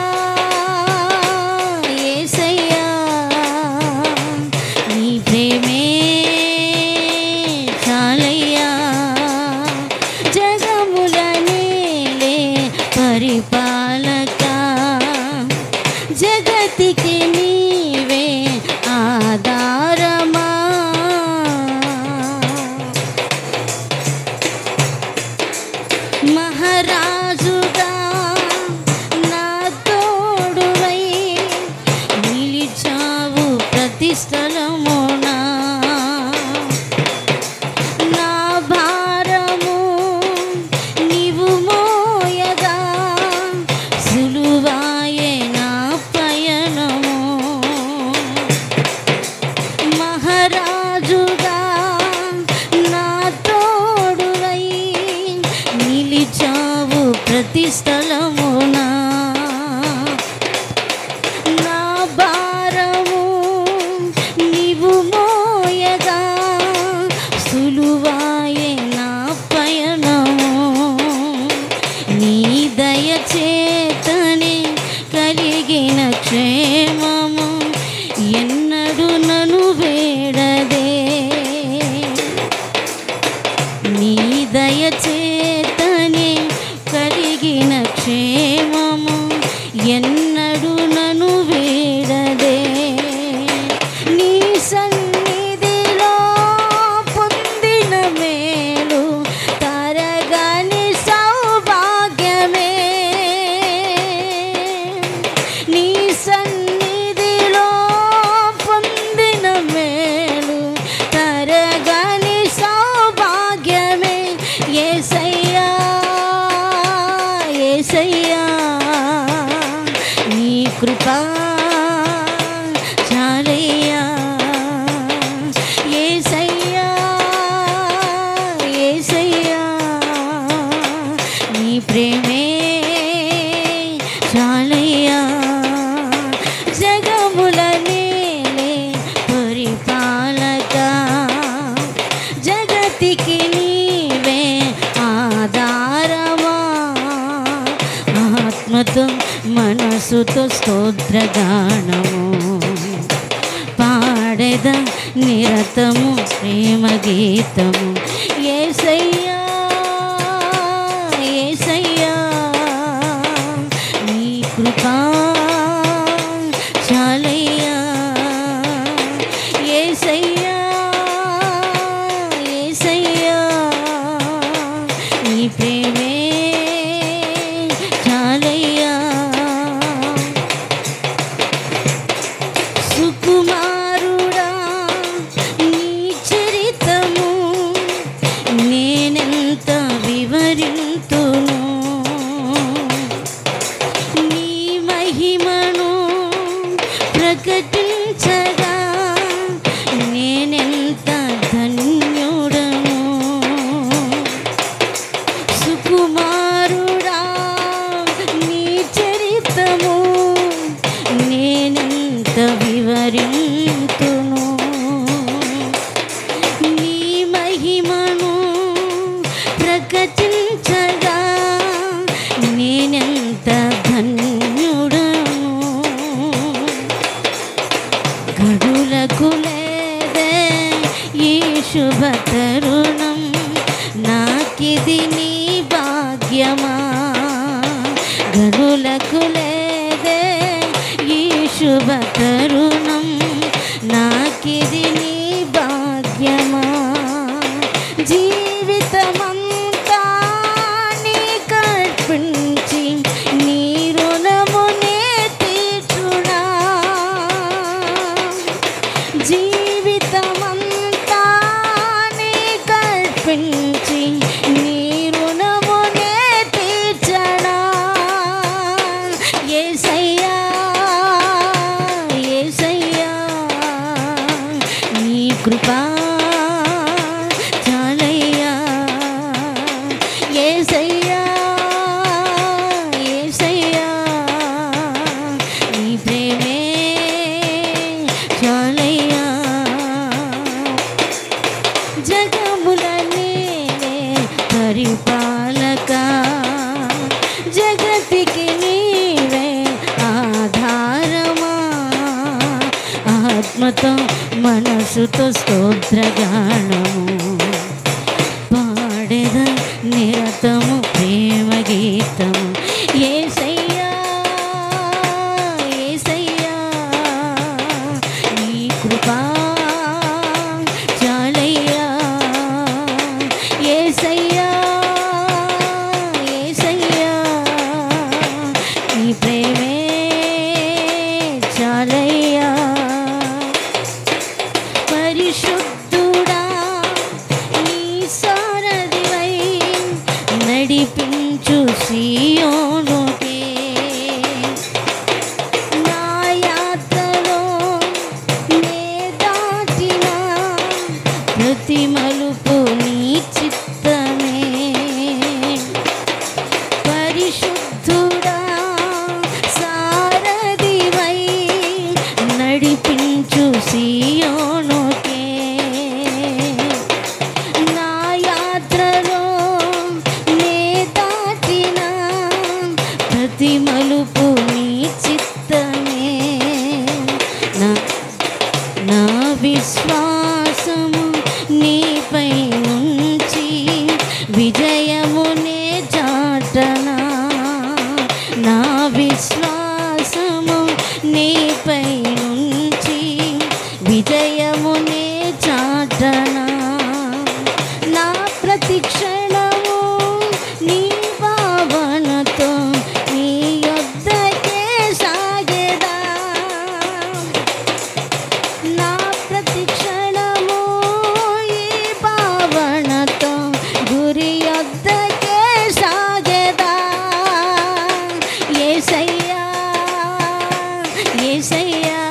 యేసయ్యా నీ ప్రేమే చాలయ్యా. జగముల నేలే పరిపాలక, జగతికి నీవే ఆధారమా. మహారాజుగా నా తోడువై నిలిచావు ప్రతి స్థలమునా. నా భారము నీవు మోయగా సులువాయే నా పయనము. మహారాజుగా నా తోడువై నిలిచావు ప్రతి స్థలమునా. నా భారము నీవు మోయగా సులువాయే నా పయనము. నీ దయ చేతనే కలిగిన క్షేమము ఎన్నడు నన్ను వేడదే. నీ దయ చేతనే కలిగిన క్షేమము ఎన్నడు నన్ను వేడదే. నీ సన్నిధిలో పొందిన మేలు తరగని సౌభాగ్యమే. నీ సన్నిధిలో పొందిన మేలు తరగని సౌభాగ్యమే. యేసయ్యా యేసయ్యా నీ కృపా చాలయ్యా. యేసయ్యా యేసయ్యా నీ ప్రేమే చాలయ్యా. జగముల నేలే పరిపాలక, జగతికి నీవే ఆధారమా. ఆత్మతో మనసుతో స్తోత్రగానము పాడెద నిరతము ప్రేమ గీతము. యేసయ్యా యేసయ్యా నీ కృపా చాలయ్యా. యేసయ్యా యేసయ్యా నీ ప్రేమే చాలయ్యా. సుకుమారుడా నీ చరితము నేనెంత వివరింతును. నీ మహిమను ప్రకటించగా నేనెంత ధన్యుడను. సుకుమారుడా నీ చరితము నేనెంత వివరింతును. నీ మహిమను ప్రకటించగా నేనెంత ధన్యుడను. గడులకు లేదే ఈ శుభ తరుణం, నాకిది నీ భాగ్యమా. గడులకు లేదే ఈ శుభ తరుణం, నాకిది నీ భాగ్యమా. జీవితమంతా నీకర్పించి నీ రుణమునే తీర్చునా. జీవితమంతా నీకర్పించి నీ రుణమునే తీర్చనా. యేసయ్యా యేసయ్యా నీ కృపా ఆత్మతో మనసుతో స్తోత్రగానము పాడెద నిరతము ప్రేమ గీతము. యేసయ్యా యేసయ్యా నీ కృపా చాలయ్యా. యేసయ్యా యేసయ్యా నీ ప్రేమే చాలయ్యా. పరిశుద్ధుడా నీ సారథివై నడిపించు సీయోనుకే. నా యాత్రలో నే దాటిన ప్రతి మలుపు నీ చిత్తమే. పరిశుద్ధుడా సారథివై నడిపించు సీయోనుకే. నా యాత్రలో నే దాటిన ప్రతి మలుపు నీ చిత్తమే. నా విశ్వాసము నీపై ఉంచి విజయమునే చాటనా. నా విశ్వాసము నీపై ఉంచి విజయమునే చాటనా. నా ప్రతి క్షణము నీ భావనతో నీ యొద్దకే సాగెదా. నా ప్రతి క్షణము ఈ భావనతో గురి యొద్దకే సాగెదా. యేసయ్యా యేసయ్యా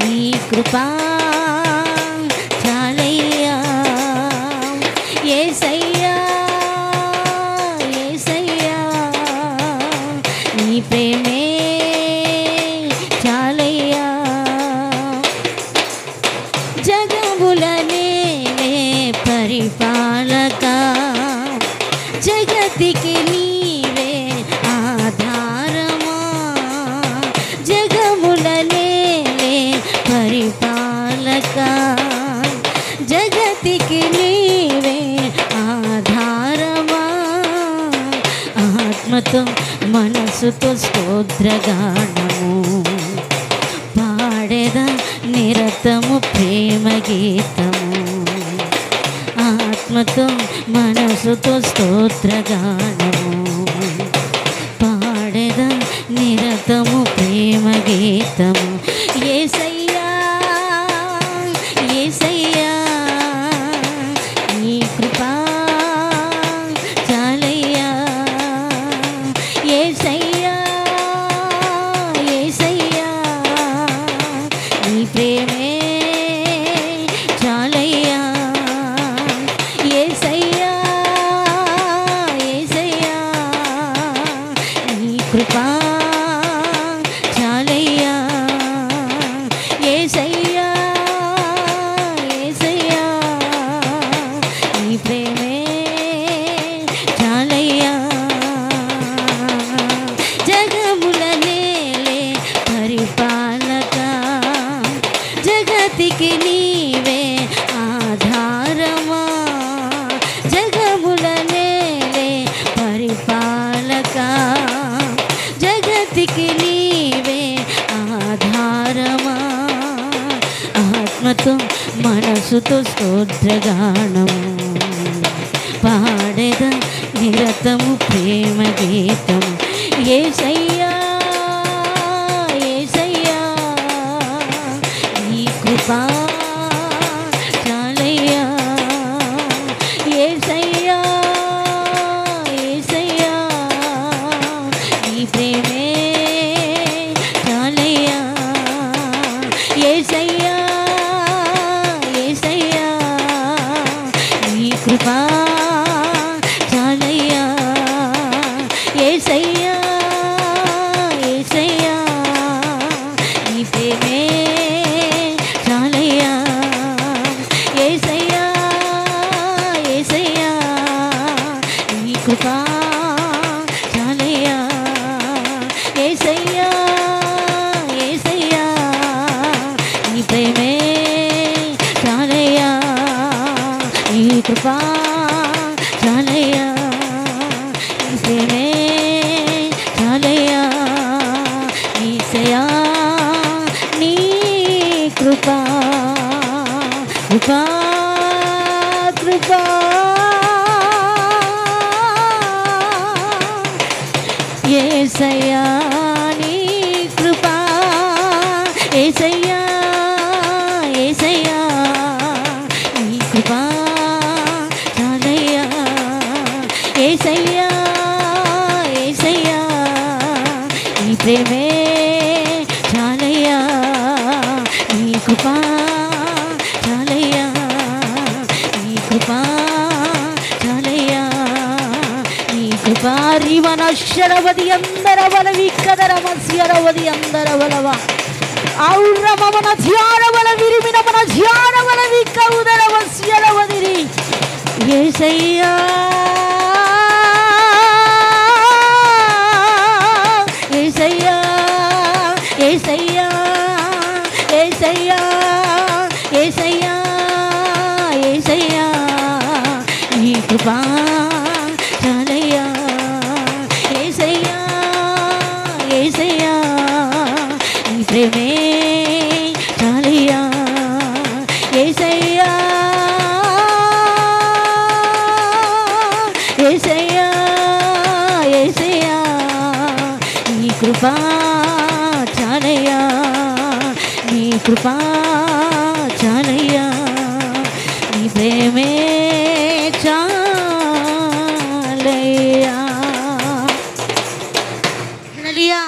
నీ కృపా చాలయ్యా. యేసయ్యా యేసయ్యా నీ ప్రేమే చాలయ్యా. జగములనే పరిపాలక జగతికి నీవే ఆధారమా. జగములనే పరిపాలక జగతికి నీవే ఆధారమా. ఆత్మతో మనసుతో స్తోత్రగానము పాడెద నిరతము ప్రేమ గీతము. ఆత్మతో మనసుతో స్తోత్రగానము పాడెద నిరతము ప్రేమ గీతము. యేసయ్యా యేసయ్యా నీ కృపా చాలయ్యా. యేసయ్యా యేసయ్యా నీ ప్రేమే చాలయ్యా. యేసయ్యా యేసయ్యా నీ కృపా చాలయ్యా. యేసయ్యా యేసయ్యా నీ ప్రేమే చాలయ్యా. జగములనే పరిపాలక జగతికి నీవే ఆధారమా. జగములనే పరిపాలక జగతికి నీవే ఆధారమా. ఆత్మతో మనసుతో స్తోత్రగానము పాడెద నిరతము ప్రేమ గీతము. యేసయ్యా యేసయ్యా నీ కృపా చాలయ్యా. యేసయ్యా యేసయ్యా నీ ప్రేమే చాలయ్యా. యేసయ్యా యేసయ్యా నీ కృపా చాలయ్యా. యేసయ్యా యేసయ్యా నీ ప్రేమే చాలయ్యా. యేసయ్యా యేసయ్యా నీ కృపా చాలయ్యా. యేసయ్యా నీ కృపా, యేసయ్యా యేసయ్యా నీ కృపా చాలయ్యా, యేసయ్యా యేసయ్యా నీ ప్రేమే చాలయ్యా, నీ కృపా చాలయ్యా, నీ కృపా చాలయ్యా, నీ కృపా. రివన శరవది అందర బలవి కదర మస్యరవది అందర బలవ ఔర మమన ధ్యాన బల విరిమిన మన ధ్యాన బలవి కౌదర మస్యరవదిరి. యేసయ్యా యేసయ్యా యేసయ్యా యేసయ్యా యేసయ్యా యేసయ్యా నీ కృపా చాలయ్యా, యేసయ్యా యేసయ్యా నీ ప్రేమే చాలయ్యా, యేసయ్యా యేసయ్యా యేసయ్యా నీ కృపా చాలయ్యా, నీ కృపా చాలయ్యా, నీ ప్రేమే చాలయ్యా. హల్లెలూయా.